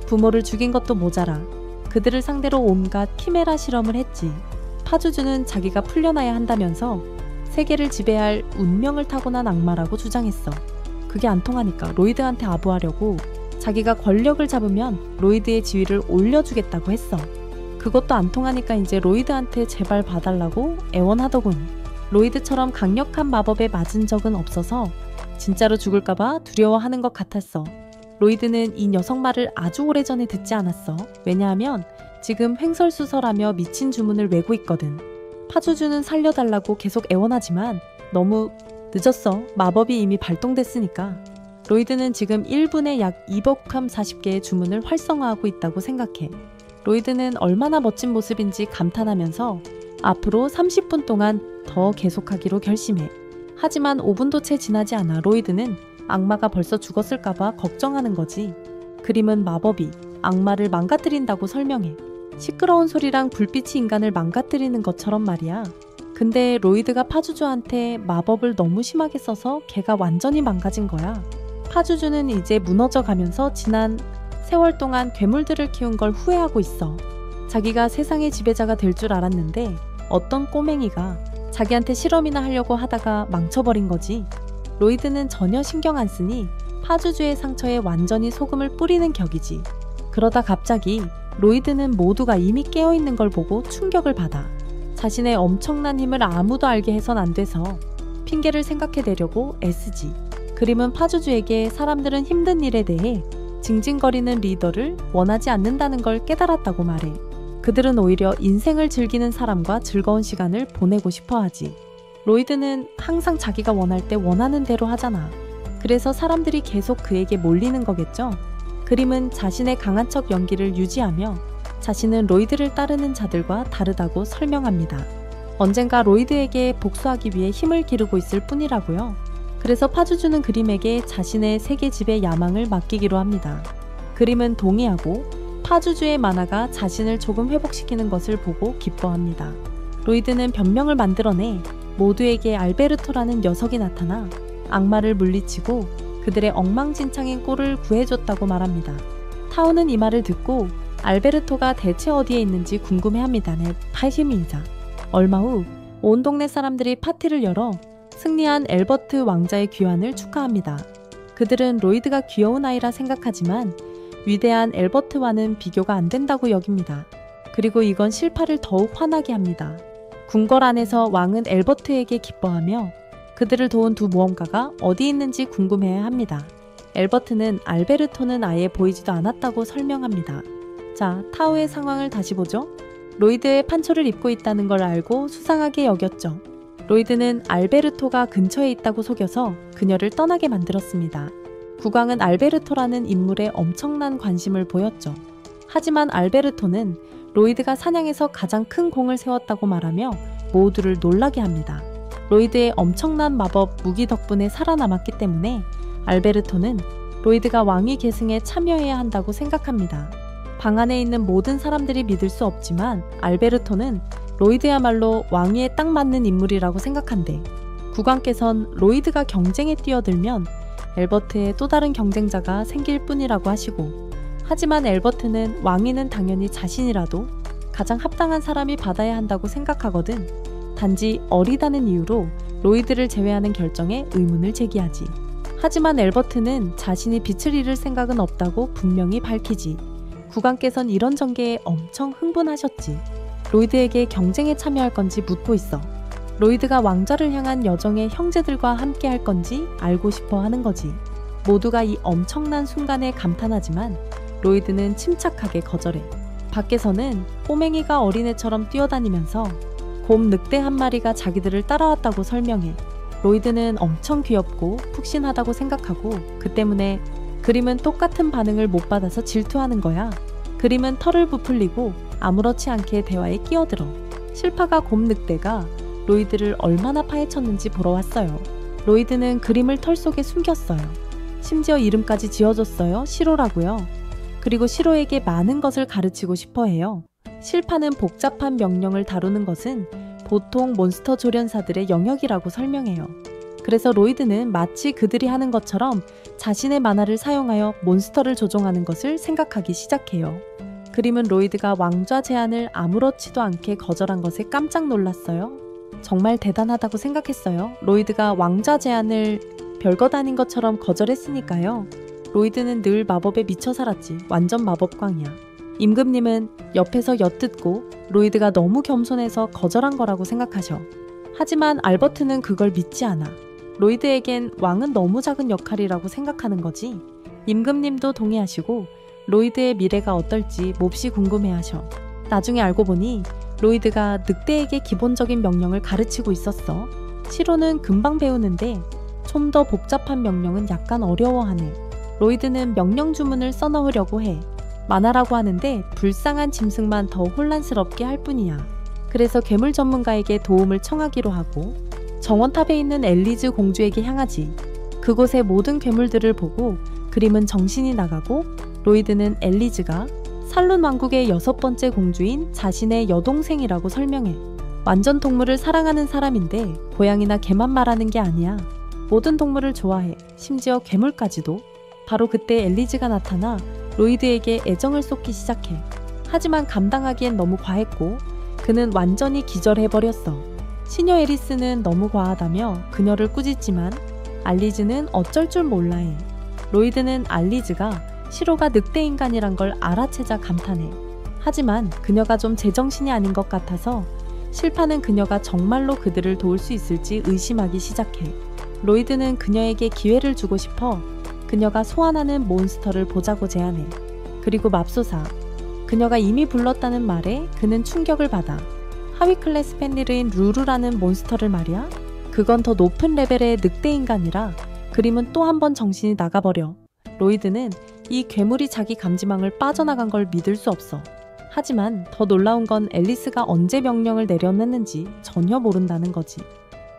부모를 죽인 것도 모자라 그들을 상대로 온갖 키메라 실험을 했지. 파주주는 자기가 풀려나야 한다면서 세계를 지배할 운명을 타고난 악마라고 주장했어. 그게 안 통하니까 로이드한테 아부하려고 자기가 권력을 잡으면 로이드의 지위를 올려주겠다고 했어. 그것도 안 통하니까 이제 로이드한테 제발 봐달라고 애원하더군. 로이드처럼 강력한 마법에 맞은 적은 없어서 진짜로 죽을까봐 두려워하는 것 같았어. 로이드는 이 녀석 말을 아주 오래전에 듣지 않았어. 왜냐하면 지금 횡설수설하며 미친 주문을 외고 있거든. 파주주는 살려달라고 계속 애원하지만 너무 늦었어. 마법이 이미 발동됐으니까. 로이드는 지금 1분에 약 200함 40개의 주문을 활성화하고 있다고 생각해. 로이드는 얼마나 멋진 모습인지 감탄하면서 앞으로 30분 동안 더 계속하기로 결심해. 하지만 5분도 채 지나지 않아 로이드는 악마가 벌써 죽었을까봐 걱정하는 거지. 그림은 마법이 악마를 망가뜨린다고 설명해. 시끄러운 소리랑 불빛이 인간을 망가뜨리는 것처럼 말이야. 근데 로이드가 파주주한테 마법을 너무 심하게 써서 걔가 완전히 망가진 거야. 파주주는 이제 무너져 가면서 지난 세월 동안 괴물들을 키운 걸 후회하고 있어. 자기가 세상의 지배자가 될 줄 알았는데 어떤 꼬맹이가 자기한테 실험이나 하려고 하다가 망쳐버린 거지. 로이드는 전혀 신경 안 쓰니 파주주의 상처에 완전히 소금을 뿌리는 격이지. 그러다 갑자기 로이드는 모두가 이미 깨어있는 걸 보고 충격을 받아. 자신의 엄청난 힘을 아무도 알게 해선 안 돼서 핑계를 생각해내려고 애쓰지. 그림은 파주주에게 사람들은 힘든 일에 대해 징징거리는 리더를 원하지 않는다는 걸 깨달았다고 말해. 그들은 오히려 인생을 즐기는 사람과 즐거운 시간을 보내고 싶어 하지. 로이드는 항상 자기가 원할 때 원하는 대로 하잖아. 그래서 사람들이 계속 그에게 몰리는 거겠죠? 그림은 자신의 강한 척 연기를 유지하며 자신은 로이드를 따르는 자들과 다르다고 설명합니다. 언젠가 로이드에게 복수하기 위해 힘을 기르고 있을 뿐이라고요. 그래서 파주주는 그림에게 자신의 세계집의 야망을 맡기기로 합니다. 그림은 동의하고 파주주의 만화가 자신을 조금 회복시키는 것을 보고 기뻐합니다. 로이드는 변명을 만들어내 모두에게 알베르토라는 녀석이 나타나 악마를 물리치고 그들의 엉망진창인 꼴을 구해줬다고 말합니다. 타오는 이 말을 듣고 알베르토가 대체 어디에 있는지 궁금해합니다. 네, 팔힘이자. 얼마 후 온 동네 사람들이 파티를 열어 승리한 엘버트 왕자의 귀환을 축하합니다. 그들은 로이드가 귀여운 아이라 생각하지만 위대한 엘버트와는 비교가 안 된다고 여깁니다. 그리고 이건 실파를 더욱 화나게 합니다. 궁궐 안에서 왕은 엘버트에게 기뻐하며 그들을 도운 두 모험가가 어디 있는지 궁금해야 합니다. 엘버트는 알베르토는 아예 보이지도 않았다고 설명합니다. 자, 타오의 상황을 다시 보죠. 로이드의 판초를 입고 있다는 걸 알고 수상하게 여겼죠. 로이드는 알베르토가 근처에 있다고 속여서 그녀를 떠나게 만들었습니다. 국왕은 알베르토라는 인물에 엄청난 관심을 보였죠. 하지만 알베르토는 로이드가 사냥에서 가장 큰 공을 세웠다고 말하며 모두를 놀라게 합니다. 로이드의 엄청난 마법 무기 덕분에 살아남았기 때문에 알베르토는 로이드가 왕위 계승에 참여해야 한다고 생각합니다. 방 안에 있는 모든 사람들이 믿을 수 없지만 알베르토는 로이드야말로 왕위에 딱 맞는 인물이라고 생각한대. 국왕께선 로이드가 경쟁에 뛰어들면 엘버트의 또 다른 경쟁자가 생길 뿐이라고 하시고, 하지만 엘버트는 왕위는 당연히 자신이라도 가장 합당한 사람이 받아야 한다고 생각하거든. 단지 어리다는 이유로 로이드를 제외하는 결정에 의문을 제기하지. 하지만 엘버트는 자신이 빛을 잃을 생각은 없다고 분명히 밝히지. 국왕께선 이런 전개에 엄청 흥분하셨지. 로이드에게 경쟁에 참여할 건지 묻고 있어. 로이드가 왕좌를 향한 여정에 형제들과 함께 할 건지 알고 싶어 하는 거지. 모두가 이 엄청난 순간에 감탄하지만 로이드는 침착하게 거절해. 밖에서는 꼬맹이가 어린애처럼 뛰어다니면서 곰 늑대 한 마리가 자기들을 따라왔다고 설명해. 로이드는 엄청 귀엽고 푹신하다고 생각하고 그 때문에 그림은 똑같은 반응을 못 받아서 질투하는 거야. 그림은 털을 부풀리고 아무렇지 않게 대화에 끼어들어. 실파가 곰 늑대가 로이드를 얼마나 파헤쳤는지 보러 왔어요. 로이드는 그림을 털 속에 숨겼어요. 심지어 이름까지 지어줬어요. 시로라고요. 그리고 시로에게 많은 것을 가르치고 싶어 해요. 실파는 복잡한 명령을 다루는 것은 보통 몬스터 조련사들의 영역이라고 설명해요. 그래서 로이드는 마치 그들이 하는 것처럼 자신의 만화를 사용하여 몬스터를 조종하는 것을 생각하기 시작해요. 그림은 로이드가 왕좌 제안을 아무렇지도 않게 거절한 것에 깜짝 놀랐어요. 정말 대단하다고 생각했어요. 로이드가 왕좌 제안을 별것 아닌 것처럼 거절했으니까요. 로이드는 늘 마법에 미쳐 살았지. 완전 마법광이야. 임금님은 옆에서 엿듣고 로이드가 너무 겸손해서 거절한 거라고 생각하셔. 하지만 알버트는 그걸 믿지 않아. 로이드에겐 왕은 너무 작은 역할이라고 생각하는 거지. 임금님도 동의하시고 로이드의 미래가 어떨지 몹시 궁금해하셔. 나중에 알고 보니 로이드가 늑대에게 기본적인 명령을 가르치고 있었어. 시로는 금방 배우는데 좀 더 복잡한 명령은 약간 어려워하네. 로이드는 명령 주문을 써넣으려고 해. 만화라고 하는데 불쌍한 짐승만 더 혼란스럽게 할 뿐이야. 그래서 괴물 전문가에게 도움을 청하기로 하고 정원탑에 있는 엘리즈 공주에게 향하지. 그곳의 모든 괴물들을 보고 그림은 정신이 나가고 로이드는 엘리즈가 살룬 왕국의 6번째 공주인 자신의 여동생이라고 설명해. 완전 동물을 사랑하는 사람인데 고양이나 개만 말하는 게 아니야. 모든 동물을 좋아해. 심지어 괴물까지도. 바로 그때 엘리즈가 나타나 로이드에게 애정을 쏟기 시작해. 하지만 감당하기엔 너무 과했고 그는 완전히 기절해버렸어. 시녀 에리스는 너무 과하다며 그녀를 꾸짖지만 알리즈는 어쩔 줄 몰라 해. 로이드는 알리즈가 시로가 늑대인간이란 걸 알아채자 감탄해. 하지만 그녀가 좀 제정신이 아닌 것 같아서 실파는 그녀가 정말로 그들을 도울 수 있을지 의심하기 시작해. 로이드는 그녀에게 기회를 주고 싶어 그녀가 소환하는 몬스터를 보자고 제안해. 그리고 맙소사, 그녀가 이미 불렀다는 말에 그는 충격을 받아 하위 클래스 펜리르인 루루라는 몬스터를 말이야. 그건 더 높은 레벨의 늑대 인간이라 그림은 또 한 번 정신이 나가버려. 로이드는 이 괴물이 자기 감지망을 빠져나간 걸 믿을 수 없어. 하지만 더 놀라운 건 앨리스가 언제 명령을 내려냈는지 전혀 모른다는 거지.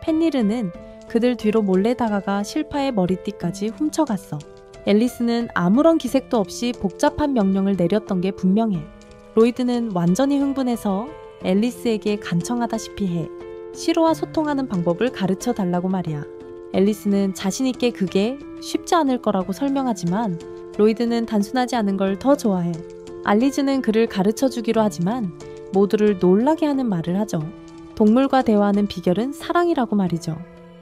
펜리르는 그들 뒤로 몰래 다가가 실파의 머리띠까지 훔쳐갔어. 앨리스는 아무런 기색도 없이 복잡한 명령을 내렸던 게 분명해. 로이드는 완전히 흥분해서 앨리스에게 간청하다시피 해 시로와 소통하는 방법을 가르쳐 달라고 말이야. 앨리스는 자신있게 그게 쉽지 않을 거라고 설명하지만 로이드는 단순하지 않은 걸 더 좋아해. 알리즈는 그를 가르쳐 주기로 하지만 모두를 놀라게 하는 말을 하죠. 동물과 대화하는 비결은 사랑이라고 말이죠.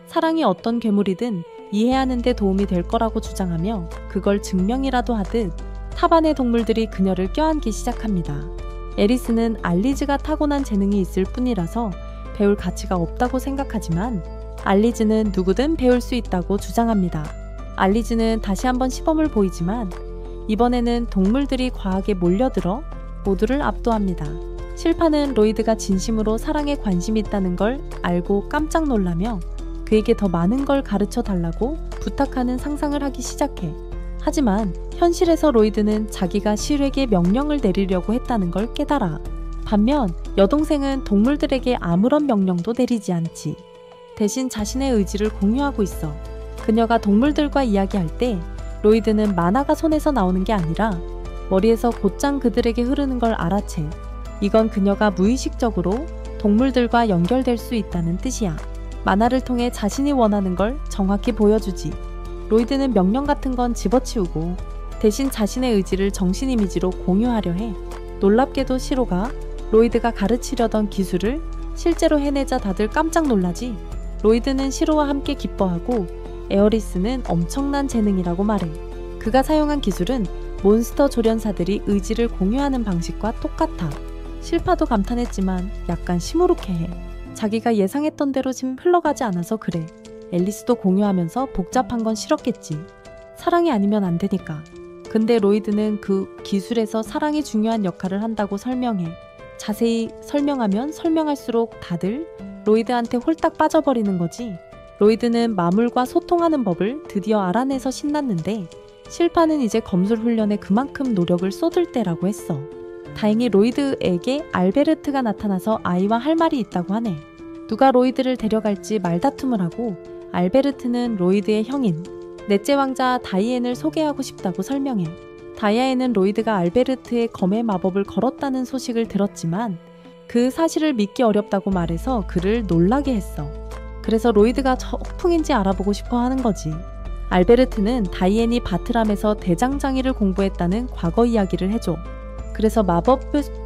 사랑이 어떤 괴물이든 이해하는 데 도움이 될 거라고 주장하며 그걸 증명이라도 하듯 타반의 동물들이 그녀를 껴안기 시작합니다. 앨리스는 알리즈가 타고난 재능이 있을 뿐이라서 배울 가치가 없다고 생각하지만 알리즈는 누구든 배울 수 있다고 주장합니다. 알리즈는 다시 한번 시범을 보이지만 이번에는 동물들이 과하게 몰려들어 모두를 압도합니다. 실파는 로이드가 진심으로 사랑에 관심이 있다는 걸 알고 깜짝 놀라며 그에게 더 많은 걸 가르쳐 달라고 부탁하는 상상을 하기 시작해. 하지만 현실에서 로이드는 자기가 실에게 명령을 내리려고 했다는 걸 깨달아. 반면 여동생은 동물들에게 아무런 명령도 내리지 않지. 대신 자신의 의지를 공유하고 있어. 그녀가 동물들과 이야기할 때 로이드는 만화가 손에서 나오는 게 아니라 머리에서 곧장 그들에게 흐르는 걸 알아채. 이건 그녀가 무의식적으로 동물들과 연결될 수 있다는 뜻이야. 만화를 통해 자신이 원하는 걸 정확히 보여주지. 로이드는 명령 같은 건 집어치우고 대신 자신의 의지를 정신 이미지로 공유하려 해. 놀랍게도 시로가 로이드가 가르치려던 기술을 실제로 해내자 다들 깜짝 놀라지. 로이드는 시로와 함께 기뻐하고 에어리스는 엄청난 재능이라고 말해. 그가 사용한 기술은 몬스터 조련사들이 의지를 공유하는 방식과 똑같아. 실파도 감탄했지만 약간 시무룩해해. 자기가 예상했던 대로 지금 흘러가지 않아서 그래. 앨리스도 공유하면서 복잡한 건 싫었겠지. 사랑이 아니면 안 되니까. 근데 로이드는 그 기술에서 사랑이 중요한 역할을 한다고 설명해. 자세히 설명하면 설명할수록 다들 로이드한테 홀딱 빠져버리는 거지. 로이드는 마물과 소통하는 법을 드디어 알아내서 신났는데 실파는 이제 검술 훈련에 그만큼 노력을 쏟을 때라고 했어. 다행히 로이드에게 알베르트가 나타나서 아이와 할 말이 있다고 하네. 누가 로이드를 데려갈지 말다툼을 하고 알베르트는 로이드의 형인 넷째 왕자 다이앤을 소개하고 싶다고 설명해. 다이아에는 로이드가 알베르트의 검의 마법을 걸었다는 소식을 들었지만 그 사실을 믿기 어렵다고 말해서 그를 놀라게 했어. 그래서 로이드가 저 폭풍인지 알아보고 싶어 하는 거지. 알베르트는 다이앤이 바트람에서 대장장이를 공부했다는 과거 이야기를 해줘. 그래서 마법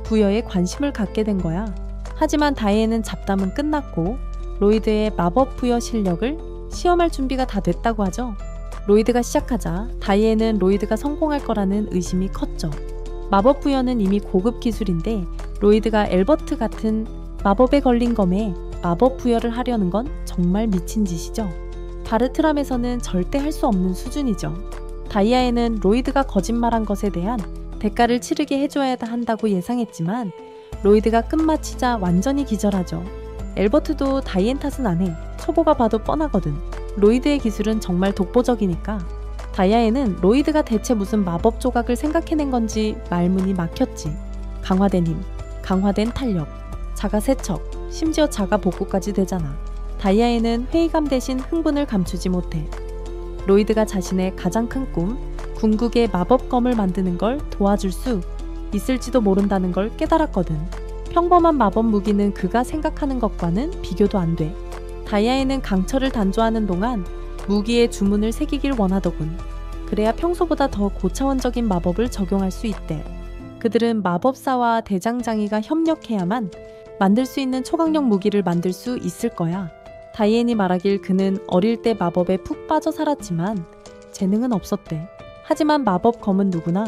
부여에 관심을 갖게 된 거야. 하지만 다이앤은 잡담은 끝났고 로이드의 마법 부여 실력을 시험할 준비가 다 됐다고 하죠. 로이드가 시작하자 다이앤은 로이드가 성공할 거라는 의심이 컸죠. 마법 부여는 이미 고급 기술인데 로이드가 엘버트 같은 마법에 걸린 검에 마법 부여를 하려는 건 정말 미친 짓이죠. 바르트람에서는 절대 할 수 없는 수준이죠. 다이아에는 로이드가 거짓말한 것에 대한 대가를 치르게 해줘야 한다고 예상했지만 로이드가 끝마치자 완전히 기절하죠. 엘버트도 다이앤 탓은 안 해. 초보가 봐도 뻔하거든. 로이드의 기술은 정말 독보적이니까. 다이아에는 로이드가 대체 무슨 마법 조각을 생각해낸 건지 말문이 막혔지. 강화된 힘, 강화된 탄력, 자가 세척, 심지어 자가 복구까지 되잖아. 다이아에는 회의감 대신 흥분을 감추지 못해. 로이드가 자신의 가장 큰 꿈, 궁극의 마법검을 만드는 걸 도와줄 수 있을지도 모른다는 걸 깨달았거든. 평범한 마법 무기는 그가 생각하는 것과는 비교도 안 돼. 다이아에는 강철을 단조하는 동안 무기에 주문을 새기길 원하더군. 그래야 평소보다 더 고차원적인 마법을 적용할 수 있대. 그들은 마법사와 대장장이가 협력해야만 만들 수 있는 초강력 무기를 만들 수 있을 거야. 다이앤이 말하길 그는 어릴 때 마법에 푹 빠져 살았지만 재능은 없었대. 하지만 마법 검은 누구나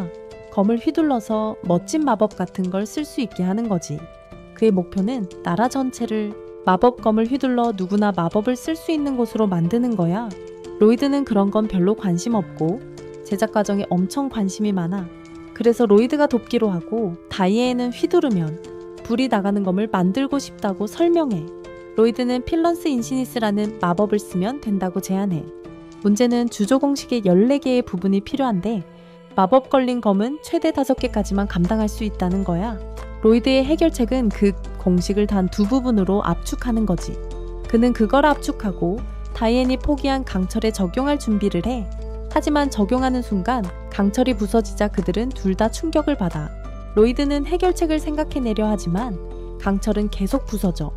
검을 휘둘러서 멋진 마법 같은 걸 쓸 수 있게 하는 거지. 그의 목표는 나라 전체를 마법검을 휘둘러 누구나 마법을 쓸 수 있는 곳으로 만드는 거야. 로이드는 그런 건 별로 관심 없고 제작 과정에 엄청 관심이 많아. 그래서 로이드가 돕기로 하고 다이앤은 휘두르면 불이 나가는 검을 만들고 싶다고 설명해. 로이드는 필런스 인시니스라는 마법을 쓰면 된다고 제안해. 문제는 주조 공식의 14개의 부분이 필요한데 마법 걸린 검은 최대 5개까지만 감당할 수 있다는 거야. 로이드의 해결책은 그 공식을 단 2부분으로 압축하는 거지. 그는 그걸 압축하고 다이앤이 포기한 강철에 적용할 준비를 해. 하지만 적용하는 순간 강철이 부서지자 그들은 둘 다 충격을 받아. 로이드는 해결책을 생각해내려 하지만 강철은 계속 부서져.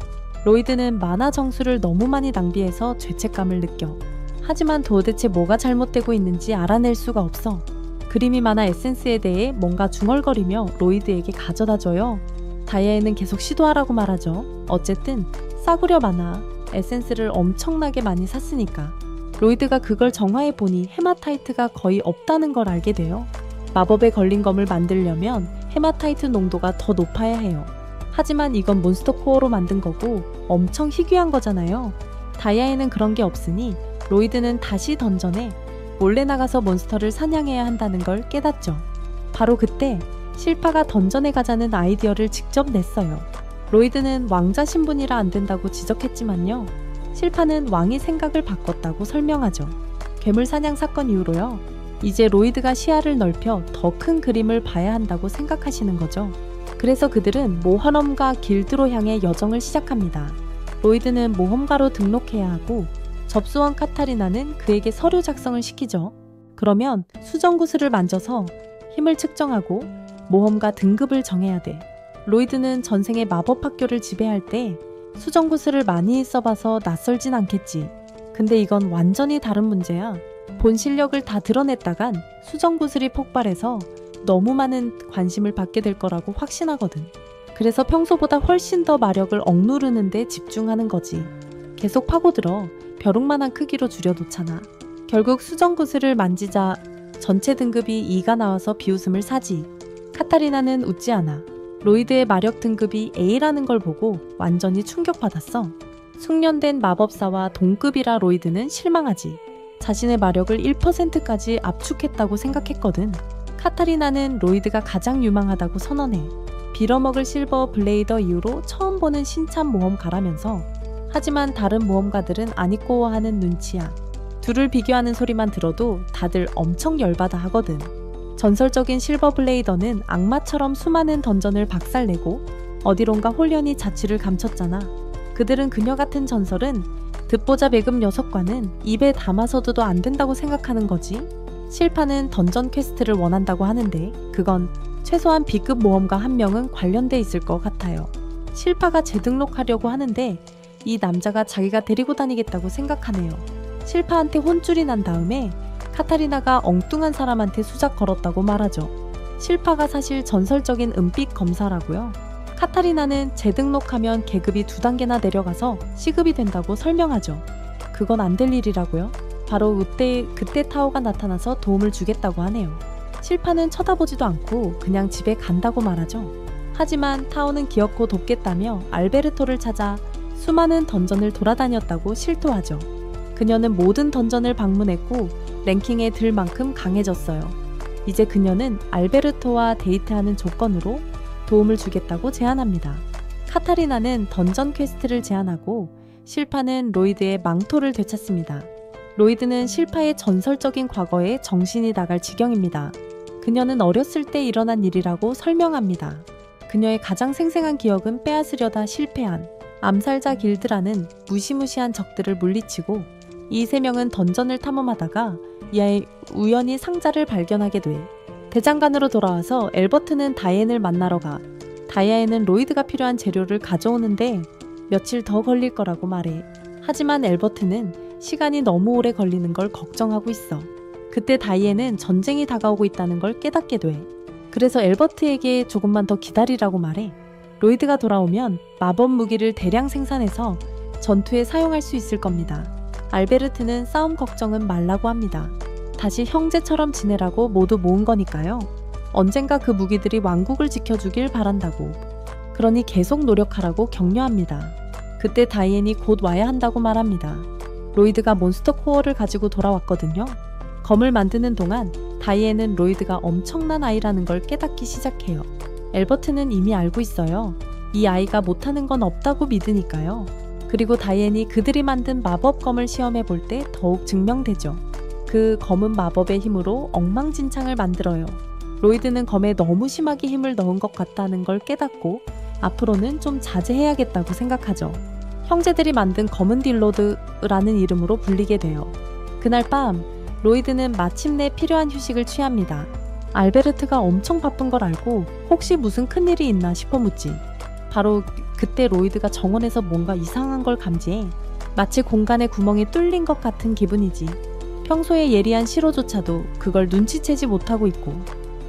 로이드는 만화 정수를 너무 많이 낭비해서 죄책감을 느껴. 하지만 도대체 뭐가 잘못되고 있는지 알아낼 수가 없어. 그림이 많아 에센스에 대해 뭔가 중얼거리며 로이드에게 가져다줘요. 다이앤은 계속 시도하라고 말하죠. 어쨌든 싸구려 많아. 에센스를 엄청나게 많이 샀으니까. 로이드가 그걸 정화해보니 헤마타이트가 거의 없다는 걸 알게 돼요. 마법에 걸린 검을 만들려면 헤마타이트 농도가 더 높아야 해요. 하지만 이건 몬스터 코어로 만든 거고 엄청 희귀한 거잖아요. 다이아에는 그런 게 없으니 로이드는 다시 던전에 몰래 나가서 몬스터를 사냥해야 한다는 걸 깨닫죠. 바로 그때 실파가 던전에 가자는 아이디어를 직접 냈어요. 로이드는 왕자 신분이라 안 된다고 지적했지만요. 실파는 왕이 생각을 바꿨다고 설명하죠. 괴물 사냥 사건 이후로요. 이제 로이드가 시야를 넓혀 더 큰 그림을 봐야 한다고 생각하시는 거죠. 그래서 그들은 모험가 길드로 향해 여정을 시작합니다. 로이드는 모험가로 등록해야 하고 접수원 카타리나는 그에게 서류 작성을 시키죠. 그러면 수정구슬을 만져서 힘을 측정하고 모험가 등급을 정해야 돼. 로이드는 전생에 마법학교를 지배할 때 수정구슬을 많이 써봐서 낯설진 않겠지. 근데 이건 완전히 다른 문제야. 본 실력을 다 드러냈다간 수정구슬이 폭발해서 너무 많은 관심을 받게 될 거라고 확신하거든. 그래서 평소보다 훨씬 더 마력을 억누르는 데 집중하는 거지. 계속 파고들어 벼룩만한 크기로 줄여놓잖아. 결국 수정구슬을 만지자 전체 등급이 2가 나와서 비웃음을 사지. 카타리나는 웃지 않아. 로이드의 마력 등급이 A라는 걸 보고 완전히 충격받았어. 숙련된 마법사와 동급이라 로이드는 실망하지. 자신의 마력을 1%까지 압축했다고 생각했거든. 카타리나는 로이드가 가장 유망하다고 선언해. 빌어먹을 실버 블레이더 이후로 처음 보는 신참 모험가라면서. 하지만 다른 모험가들은 안 입고워하는 눈치야. 둘을 비교하는 소리만 들어도 다들 엄청 열받아 하거든. 전설적인 실버 블레이더는 악마처럼 수많은 던전을 박살내고 어디론가 홀연히 자취를 감췄잖아. 그들은 그녀 같은 전설은 듣보자 배급 녀석과는 입에 담아서도 안 된다고 생각하는 거지. 실파는 던전 퀘스트를 원한다고 하는데 그건 최소한 B급 모험가 한 명은 관련돼 있을 것 같아요. 실파가 재등록하려고 하는데 이 남자가 자기가 데리고 다니겠다고 생각하네요. 실파한테 혼쭐이 난 다음에 카타리나가 엉뚱한 사람한테 수작 걸었다고 말하죠. 실파가 사실 전설적인 은빛 검사라고요. 카타리나는 재등록하면 계급이 2단계나 내려가서 C급이 된다고 설명하죠. 그건 안 될 일이라고요. 바로 그때 타오가 나타나서 도움을 주겠다고 하네요. 실파는 쳐다보지도 않고 그냥 집에 간다고 말하죠. 하지만 타오는 기어코 돕겠다며 알베르토를 찾아 수많은 던전을 돌아다녔다고 실토하죠. 그녀는 모든 던전을 방문했고 랭킹에 들 만큼 강해졌어요. 이제 그녀는 알베르토와 데이트하는 조건으로 도움을 주겠다고 제안합니다. 카타리나는 던전 퀘스트를 제안하고 실파는 로이드의 망토를 되찾습니다. 로이드는 실파의 전설적인 과거에 정신이 나갈 지경입니다. 그녀는 어렸을 때 일어난 일이라고 설명합니다. 그녀의 가장 생생한 기억은 빼앗으려다 실패한 암살자 길드라는 무시무시한 적들을 물리치고 이 3명은 던전을 탐험하다가 이에 우연히 상자를 발견하게 돼. 대장간으로 돌아와서 엘버트는 다이앤을 만나러 가. 다이앤은 로이드가 필요한 재료를 가져오는데 며칠 더 걸릴 거라고 말해. 하지만 엘버트는 시간이 너무 오래 걸리는 걸 걱정하고 있어. 그때 다이앤은 전쟁이 다가오고 있다는 걸 깨닫게 돼. 그래서 엘버트에게 조금만 더 기다리라고 말해. 로이드가 돌아오면 마법 무기를 대량 생산해서 전투에 사용할 수 있을 겁니다. 알베르트는 싸움 걱정은 말라고 합니다. 다시 형제처럼 지내라고 모두 모은 거니까요. 언젠가 그 무기들이 왕국을 지켜주길 바란다고. 그러니 계속 노력하라고 격려합니다. 그때 다이앤이 곧 와야 한다고 말합니다. 로이드가 몬스터 코어를 가지고 돌아왔거든요. 검을 만드는 동안 다이앤은 로이드가 엄청난 아이라는 걸 깨닫기 시작해요. 엘버트는 이미 알고 있어요. 이 아이가 못하는 건 없다고 믿으니까요. 그리고 다이앤이 그들이 만든 마법검을 시험해 볼 때 더욱 증명되죠. 그 검은 마법의 힘으로 엉망진창을 만들어요. 로이드는 검에 너무 심하게 힘을 넣은 것 같다는 걸 깨닫고 앞으로는 좀 자제해야겠다고 생각하죠. 형제들이 만든 검은 딜로드라는 이름으로 불리게 돼요. 그날 밤 로이드는 마침내 필요한 휴식을 취합니다. 알베르트가 엄청 바쁜 걸 알고 혹시 무슨 큰일이 있나 싶어 묻지. 바로 그때 로이드가 정원에서 뭔가 이상한 걸 감지해. 마치 공간에 구멍이 뚫린 것 같은 기분이지. 평소에 예리한 시로조차도 그걸 눈치채지 못하고 있고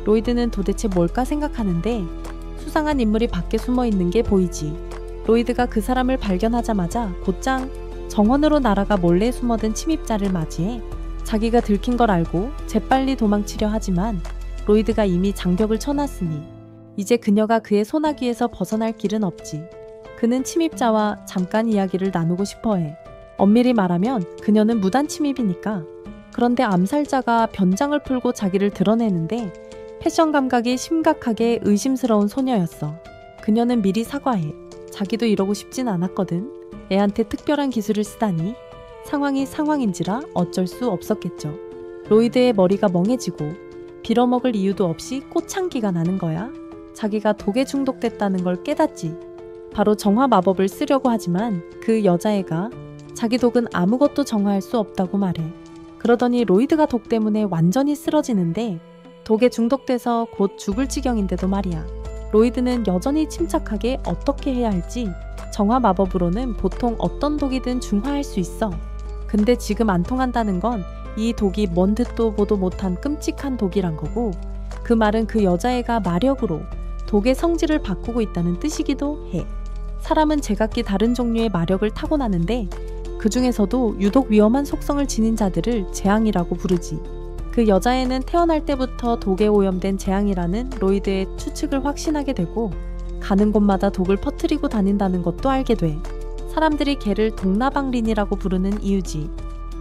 로이드는 도대체 뭘까 생각하는데 수상한 인물이 밖에 숨어 있는 게 보이지. 로이드가 그 사람을 발견하자마자 곧장 정원으로 날아가 몰래 숨어든 침입자를 맞이해 자기가 들킨 걸 알고 재빨리 도망치려 하지만 로이드가 이미 장벽을 쳐놨으니 이제 그녀가 그의 소나기에서 벗어날 길은 없지. 그는 침입자와 잠깐 이야기를 나누고 싶어해. 엄밀히 말하면 그녀는 무단 침입이니까. 그런데 암살자가 변장을 풀고 자기를 드러내는데 패션 감각이 심각하게 의심스러운 소녀였어. 그녀는 미리 사과해. 자기도 이러고 싶진 않았거든. 애한테 특별한 기술을 쓰다니. 상황이 상황인지라 어쩔 수 없었겠죠. 로이드의 머리가 멍해지고 빌어먹을 이유도 없이 꽃향기가 나는 거야. 자기가 독에 중독됐다는 걸 깨닫지. 바로 정화 마법을 쓰려고 하지만 그 여자애가 자기 독은 아무것도 정화할 수 없다고 말해. 그러더니 로이드가 독 때문에 완전히 쓰러지는데 독에 중독돼서 곧 죽을 지경인데도 말이야. 로이드는 여전히 침착하게 어떻게 해야 할지. 정화 마법으로는 보통 어떤 독이든 중화할 수 있어. 근데 지금 안 통한다는 건 이 독이 뭔 듯도 보도 못한 끔찍한 독이란 거고 그 말은 그 여자애가 마력으로 독의 성질을 바꾸고 있다는 뜻이기도 해. 사람은 제각기 다른 종류의 마력을 타고나는데 그 중에서도 유독 위험한 속성을 지닌 자들을 재앙이라고 부르지. 그 여자애는 태어날 때부터 독에 오염된 재앙이라는 로이드의 추측을 확신하게 되고 가는 곳마다 독을 퍼뜨리고 다닌다는 것도 알게 돼. 사람들이 걔를 동나방 린이라고 부르는 이유지.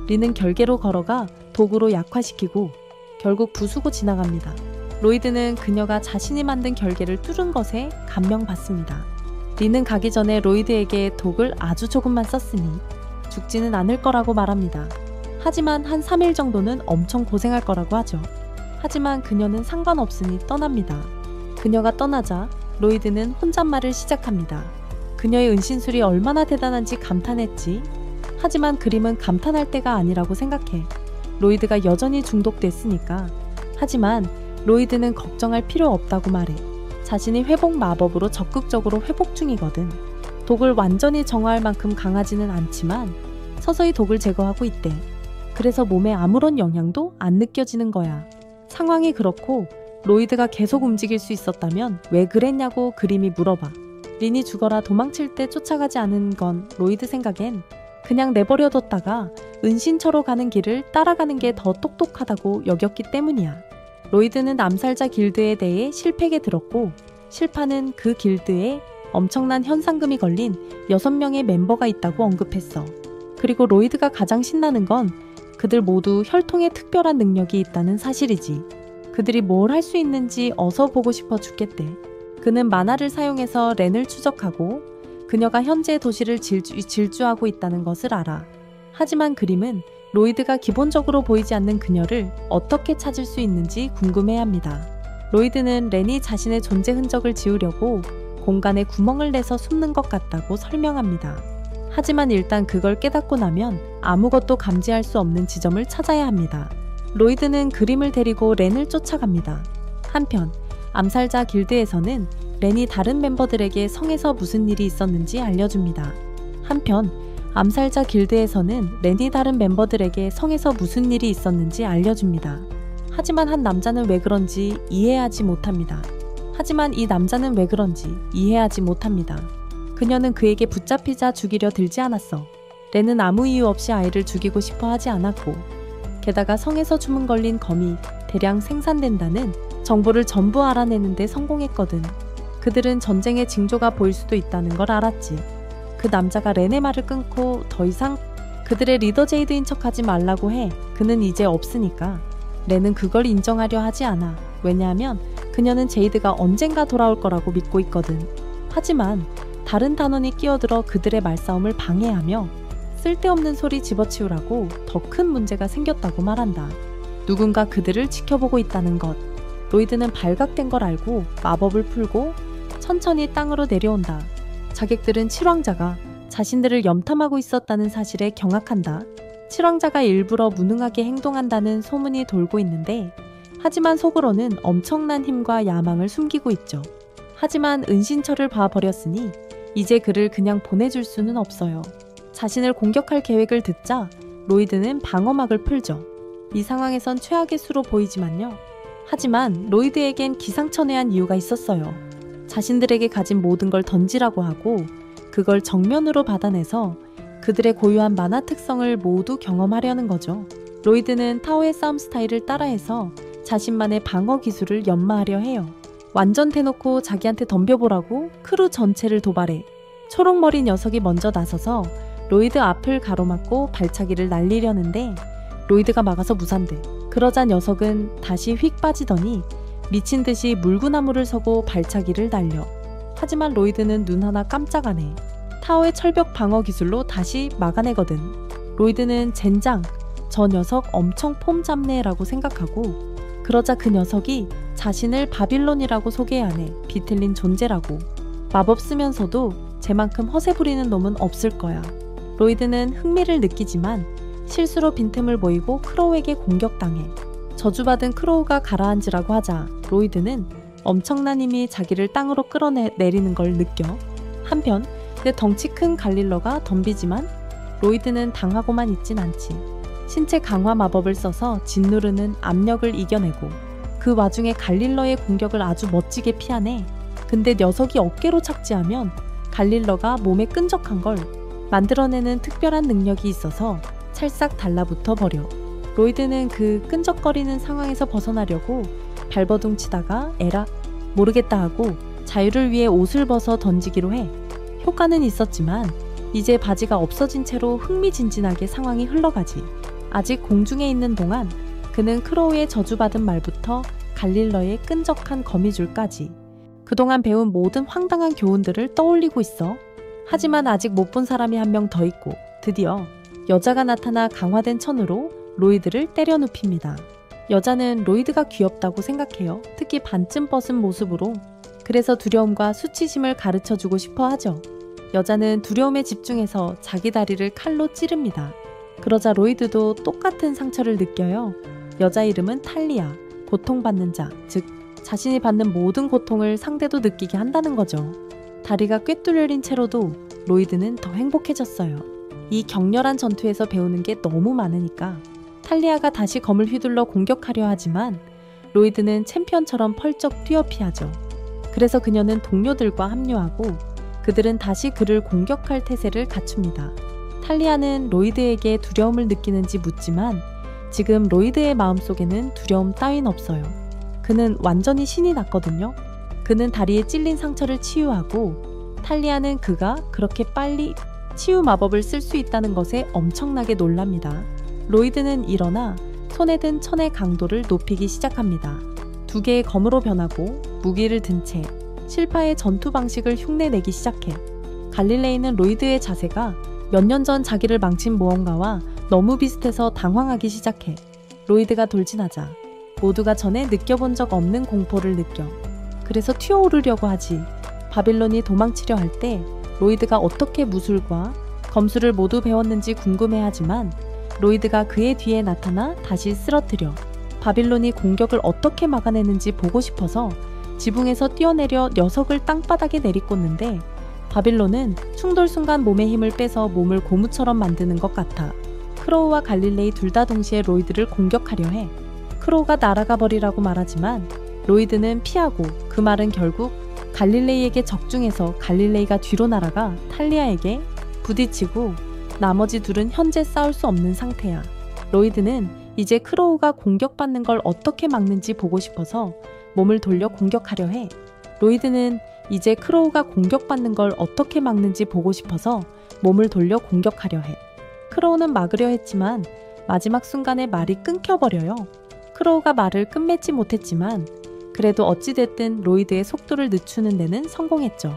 린은 결계로 걸어가 독으로 약화시키고 결국 부수고 지나갑니다. 로이드는 그녀가 자신이 만든 결계를 뚫은 것에 감명받습니다. 린은 가기 전에 로이드에게 독을 아주 조금만 썼으니 죽지는 않을 거라고 말합니다. 하지만 한 3일 정도는 엄청 고생할 거라고 하죠. 하지만 그녀는 상관없으니 떠납니다. 그녀가 떠나자 로이드는 혼잣말을 시작합니다. 그녀의 은신술이 얼마나 대단한지 감탄했지. 하지만 그림은 감탄할 때가 아니라고 생각해. 로이드가 여전히 중독됐으니까. 하지만 로이드는 걱정할 필요 없다고 말해. 자신이 회복 마법으로 적극적으로 회복 중이거든. 독을 완전히 정화할 만큼 강하지는 않지만 서서히 독을 제거하고 있대. 그래서 몸에 아무런 영향도 안 느껴지는 거야. 상황이 그렇고 로이드가 계속 움직일 수 있었다면 왜 그랬냐고 그림이 물어봐. 린이 죽어라 도망칠 때 쫓아가지 않은 건 로이드 생각엔 그냥 내버려뒀다가 은신처로 가는 길을 따라가는 게 더 똑똑하다고 여겼기 때문이야. 로이드는 암살자 길드에 대해 실팩에 들었고 실파는 그 길드에 엄청난 현상금이 걸린 6명의 멤버가 있다고 언급했어. 그리고 로이드가 가장 신나는 건 그들 모두 혈통에 특별한 능력이 있다는 사실이지. 그들이 뭘 할 수 있는지 어서 보고 싶어 죽겠대. 그는 만화를 사용해서 렌을 추적하고 그녀가 현재 도시를 질주하고 있다는 것을 알아. 하지만 그림은 로이드가 기본적으로 보이지 않는 그녀를 어떻게 찾을 수 있는지 궁금해합니다. 로이드는 렌이 자신의 존재 흔적을 지우려고 공간에 구멍을 내서 숨는 것 같다고 설명합니다. 하지만 일단 그걸 깨닫고 나면 아무것도 감지할 수 없는 지점을 찾아야 합니다. 로이드는 그림을 데리고 렌을 쫓아갑니다. 한편 암살자 길드에서는 렌이 다른 멤버들에게 성에서 무슨 일이 있었는지 알려줍니다. 한편 암살자 길드에서는 렌이 다른 멤버들에게 성에서 무슨 일이 있었는지 알려줍니다. 하지만 한 남자는 왜 그런지 이해하지 못합니다. 그녀는 그에게 붙잡히자 죽이려 들지 않았어. 렌은 아무 이유 없이 아이를 죽이고 싶어 하지 않았고 게다가 성에서 주문 걸린 검이 대량 생산된다는 정보를 전부 알아내는데 성공했거든. 그들은 전쟁의 징조가 보일 수도 있다는 걸 알았지. 그 남자가 렌의 말을 끊고 더 이상 그들의 리더 제이드인 척하지 말라고 해. 그는 이제 없으니까. 렌은 그걸 인정하려 하지 않아. 왜냐하면 그녀는 제이드가 언젠가 돌아올 거라고 믿고 있거든. 하지만 다른 단원이 끼어들어 그들의 말싸움을 방해하며 쓸데없는 소리 집어치우라고 더 큰 문제가 생겼다고 말한다. 누군가 그들을 지켜보고 있다는 것. 로이드는 발각된 걸 알고 마법을 풀고 천천히 땅으로 내려온다. 자객들은 칠왕자가 자신들을 염탐하고 있었다는 사실에 경악한다. 칠왕자가 일부러 무능하게 행동한다는 소문이 돌고 있는데 하지만 속으로는 엄청난 힘과 야망을 숨기고 있죠. 하지만 은신처를 봐버렸으니 이제 그를 그냥 보내줄 수는 없어요. 자신을 공격할 계획을 듣자 로이드는 방어막을 풀죠. 이 상황에선 최악의 수로 보이지만요. 하지만 로이드에겐 기상천외한 이유가 있었어요. 자신들에게 가진 모든 걸 던지라고 하고 그걸 정면으로 받아내서 그들의 고유한 만화 특성을 모두 경험하려는 거죠. 로이드는 타오의 싸움 스타일을 따라해서 자신만의 방어 기술을 연마하려 해요. 완전 대놓고 자기한테 덤벼보라고 크루 전체를 도발해. 초록머리 녀석이 먼저 나서서 로이드 앞을 가로막고 발차기를 날리려는데 로이드가 막아서 무산돼. 그러자 녀석은 다시 휙 빠지더니 미친 듯이 물구나무를 서고 발차기를 날려. 하지만 로이드는 눈 하나 깜짝 안 해. 타오의 철벽 방어 기술로 다시 막아내거든. 로이드는 젠장, 저 녀석 엄청 폼 잡네라고 생각하고 그러자 그 녀석이 자신을 바빌론이라고 소개하네. 비틀린 존재라고. 마법 쓰면서도 쟤만큼 허세 부리는 놈은 없을 거야. 로이드는 흥미를 느끼지만 실수로 빈틈을 보이고 크로우에게 공격당해. 저주받은 크로우가 가라앉으라고 하자 로이드는 엄청난 힘이 자기를 땅으로 끌어내리는 걸 느껴. 한편 그 덩치 큰 갈릴러가 덤비지만 로이드는 당하고만 있진 않지. 신체 강화 마법을 써서 짓누르는 압력을 이겨내고 그 와중에 갈릴러의 공격을 아주 멋지게 피하네. 근데 녀석이 어깨로 착지하면 갈릴러가 몸에 끈적한 걸 만들어내는 특별한 능력이 있어서 찰싹 달라붙어 버려. 로이드는 그 끈적거리는 상황에서 벗어나려고 발버둥 치다가 에라 모르겠다 하고 자유를 위해 옷을 벗어 던지기로 해. 효과는 있었지만 이제 바지가 없어진 채로 흥미진진하게 상황이 흘러가지. 아직 공중에 있는 동안 그는 크로우의 저주받은 말부터 갈릴러의 끈적한 거미줄까지 그동안 배운 모든 황당한 교훈들을 떠올리고 있어. 하지만 아직 못 본 사람이 한 명 더 있고 드디어 여자가 나타나 강화된 천으로 로이드를 때려 눕힙니다. 여자는 로이드가 귀엽다고 생각해요. 특히 반쯤 벗은 모습으로. 그래서 두려움과 수치심을 가르쳐주고 싶어 하죠. 여자는 두려움에 집중해서 자기 다리를 칼로 찌릅니다. 그러자 로이드도 똑같은 상처를 느껴요. 여자 이름은 탈리아, 고통받는 자, 즉 자신이 받는 모든 고통을 상대도 느끼게 한다는 거죠. 다리가 꿰뚫려린 채로도 로이드는 더 행복해졌어요. 이 격렬한 전투에서 배우는 게 너무 많으니까 탈리아가 다시 검을 휘둘러 공격하려 하지만 로이드는 챔피언처럼 펄쩍 뛰어 피하죠. 그래서 그녀는 동료들과 합류하고 그들은 다시 그를 공격할 태세를 갖춥니다. 탈리아는 로이드에게 두려움을 느끼는지 묻지만 지금 로이드의 마음속에는 두려움 따윈 없어요. 그는 완전히 신이 났거든요. 그는 다리에 찔린 상처를 치유하고 탈리아는 그가 그렇게 빨리 치유 마법을 쓸 수 있다는 것에 엄청나게 놀랍니다. 로이드는 일어나 손에 든 천의 강도를 높이기 시작합니다. 두 개의 검으로 변하고 무기를 든 채 실파의 전투 방식을 흉내내기 시작해. 갈릴레이는 로이드의 자세가 몇 년 전 자기를 망친 모험가와 너무 비슷해서 당황하기 시작해. 로이드가 돌진하자 모두가 전에 느껴본 적 없는 공포를 느껴. 그래서 튀어오르려고 하지. 바빌론이 도망치려 할 때 로이드가 어떻게 무술과 검술을 모두 배웠는지 궁금해하지만 로이드가 그의 뒤에 나타나 다시 쓰러뜨려. 바빌론이 공격을 어떻게 막아내는지 보고 싶어서 지붕에서 뛰어내려 녀석을 땅바닥에 내리꽂는데 바빌론은 충돌 순간 몸의 힘을 빼서 몸을 고무처럼 만드는 것 같아. 크로우와 갈릴레이 둘 다 동시에 로이드를 공격하려 해. 크로우가 날아가 버리라고 말하지만 로이드는 피하고 그 말은 결국 갈릴레이에게 적중해서 갈릴레이가 뒤로 날아가 탈리아에게 부딪히고 나머지 둘은 현재 싸울 수 없는 상태야. 로이드는 이제 크로우가 공격받는 걸 어떻게 막는지 보고 싶어서 몸을 돌려 공격하려 해. 로이드는 이제 크로우가 공격받는 걸 어떻게 막는지 보고 싶어서 몸을 돌려 공격하려 해. 크로우는 막으려 했지만 마지막 순간에 말이 끊겨버려요. 크로우가 말을 끝맺지 못했지만 그래도 어찌됐든 로이드의 속도를 늦추는 데는 성공했죠.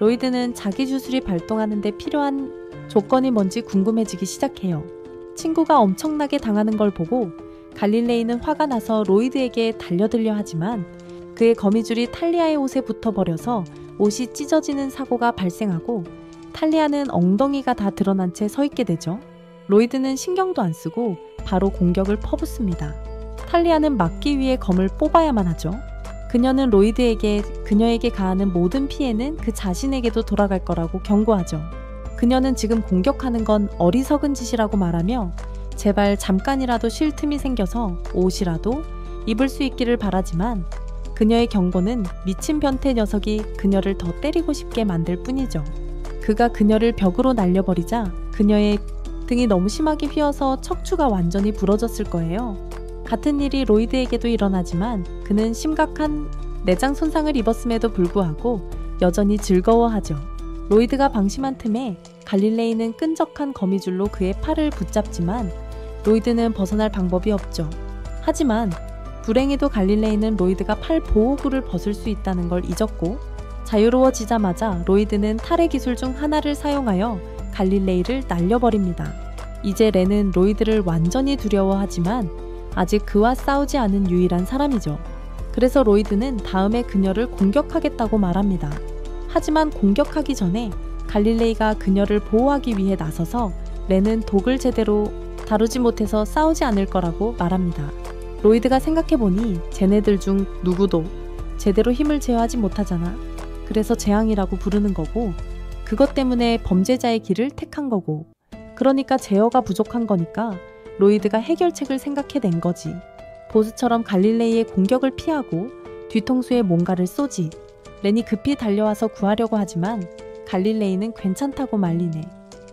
로이드는 자기 주술이 발동하는 데 필요한 조건이 뭔지 궁금해지기 시작해요. 친구가 엄청나게 당하는 걸 보고 갈릴레이는 화가 나서 로이드에게 달려들려 하지만 그의 거미줄이 탈리아의 옷에 붙어버려서 옷이 찢어지는 사고가 발생하고 탈리아는 엉덩이가 다 드러난 채 서 있게 되죠. 로이드는 신경도 안 쓰고 바로 공격을 퍼붓습니다. 탈리아는 막기 위해 검을 뽑아야만 하죠. 그녀는 로이드에게 그녀에게 가하는 모든 피해는 그 자신에게도 돌아갈 거라고 경고하죠. 그녀는 지금 공격하는 건 어리석은 짓이라고 말하며 제발 잠깐이라도 쉴 틈이 생겨서 옷이라도 입을 수 있기를 바라지만 그녀의 경고는 미친 변태 녀석이 그녀를 더 때리고 싶게 만들 뿐이죠. 그가 그녀를 벽으로 날려버리자 그녀의 등이 너무 심하게 휘어서 척추가 완전히 부러졌을 거예요. 같은 일이 로이드에게도 일어나지만 그는 심각한 내장 손상을 입었음에도 불구하고 여전히 즐거워하죠. 로이드가 방심한 틈에 갈릴레이는 끈적한 거미줄로 그의 팔을 붙잡지만 로이드는 벗어날 방법이 없죠. 하지만 불행히도 갈릴레이는 로이드가 팔 보호구를 벗을 수 있다는 걸 잊었고 자유로워지자마자 로이드는 탈의 기술 중 하나를 사용하여 갈릴레이를 날려버립니다. 이제 렌은 로이드를 완전히 두려워하지만 아직 그와 싸우지 않은 유일한 사람이죠. 그래서 로이드는 다음에 그녀를 공격하겠다고 말합니다. 하지만 공격하기 전에 갈릴레이가 그녀를 보호하기 위해 나서서 렌은 독을 제대로 다루지 못해서 싸우지 않을 거라고 말합니다. 로이드가 생각해보니 쟤네들 중 누구도 제대로 힘을 제어하지 못하잖아. 그래서 재앙이라고 부르는 거고 그것 때문에 범죄자의 길을 택한 거고 그러니까 제어가 부족한 거니까 로이드가 해결책을 생각해낸 거지. 보스처럼 갈릴레이의 공격을 피하고 뒤통수에 뭔가를 쏘지. 렌이 급히 달려와서 구하려고 하지만 갈릴레이는 괜찮다고 말리네.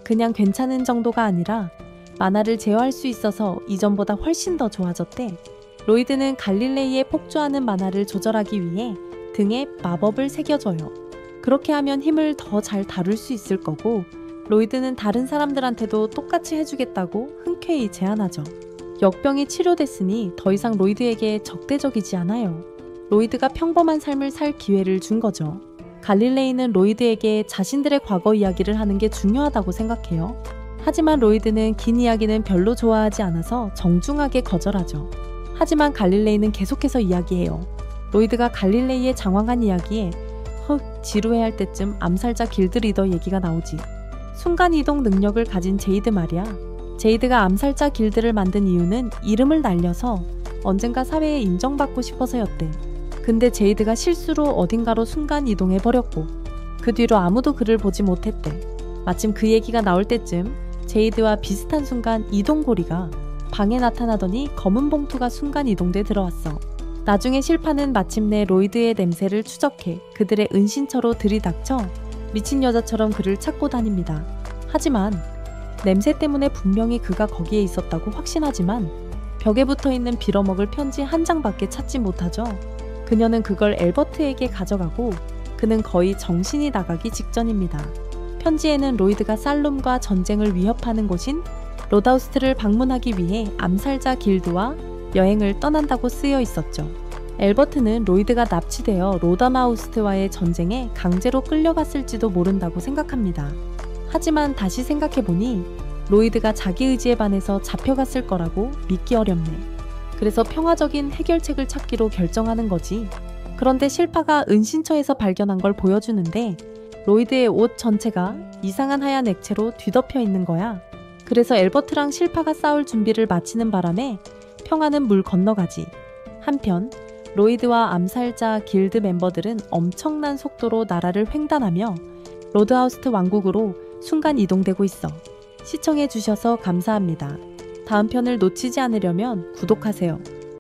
그냥 괜찮은 정도가 아니라 만화를 제어할 수 있어서 이전보다 훨씬 더 좋아졌대. 로이드는 갈릴레이의 폭주하는 만화를 조절하기 위해 등에 마법을 새겨줘요. 그렇게 하면 힘을 더 잘 다룰 수 있을 거고 로이드는 다른 사람들한테도 똑같이 해주겠다고 흔쾌히 제안하죠. 역병이 치료됐으니 더 이상 로이드에게 적대적이지 않아요. 로이드가 평범한 삶을 살 기회를 준 거죠. 갈릴레이는 로이드에게 자신들의 과거 이야기를 하는 게 중요하다고 생각해요. 하지만 로이드는 긴 이야기는 별로 좋아하지 않아서 정중하게 거절하죠. 하지만 갈릴레이는 계속해서 이야기해요. 로이드가 갈릴레이의 장황한 이야기에 지루해할 때쯤 암살자 길드 리더 얘기가 나오지. 순간이동 능력을 가진 제이드 말이야. 제이드가 암살자 길드를 만든 이유는 이름을 날려서 언젠가 사회에 인정받고 싶어서였대. 근데 제이드가 실수로 어딘가로 순간이동해버렸고 그 뒤로 아무도 그를 보지 못했대. 마침 그 얘기가 나올 때쯤 제이드와 비슷한 순간 이동고리가 방에 나타나더니 검은 봉투가 순간이동돼 들어왔어. 나중에 실파는 마침내 로이드의 냄새를 추적해 그들의 은신처로 들이닥쳐 미친 여자처럼 그를 찾고 다닙니다. 하지만 냄새 때문에 분명히 그가 거기에 있었다고 확신하지만 벽에 붙어있는 빌어먹을 편지 한 장밖에 찾지 못하죠. 그녀는 그걸 엘버트에게 가져가고 그는 거의 정신이 나가기 직전입니다. 편지에는 로이드가 살룸과 전쟁을 위협하는 곳인 로다우스트를 방문하기 위해 암살자 길드와 여행을 떠난다고 쓰여 있었죠. 엘버트는 로이드가 납치되어 로다마우스트와의 전쟁에 강제로 끌려갔을지도 모른다고 생각합니다. 하지만 다시 생각해보니 로이드가 자기 의지에 반해서 잡혀갔을 거라고 믿기 어렵네. 그래서 평화적인 해결책을 찾기로 결정하는 거지. 그런데 실파가 은신처에서 발견한 걸 보여주는데 로이드의 옷 전체가 이상한 하얀 액체로 뒤덮여 있는 거야. 그래서 엘버트랑 실파가 싸울 준비를 마치는 바람에 평화는 물 건너가지. 한편 로이드와 암살자 길드 멤버들은 엄청난 속도로 나라를 횡단하며 로드하우스트 왕국으로 순간 이동되고 있어. 시청해주셔서 감사합니다. 다음 편을 놓치지 않으려면 구독하세요.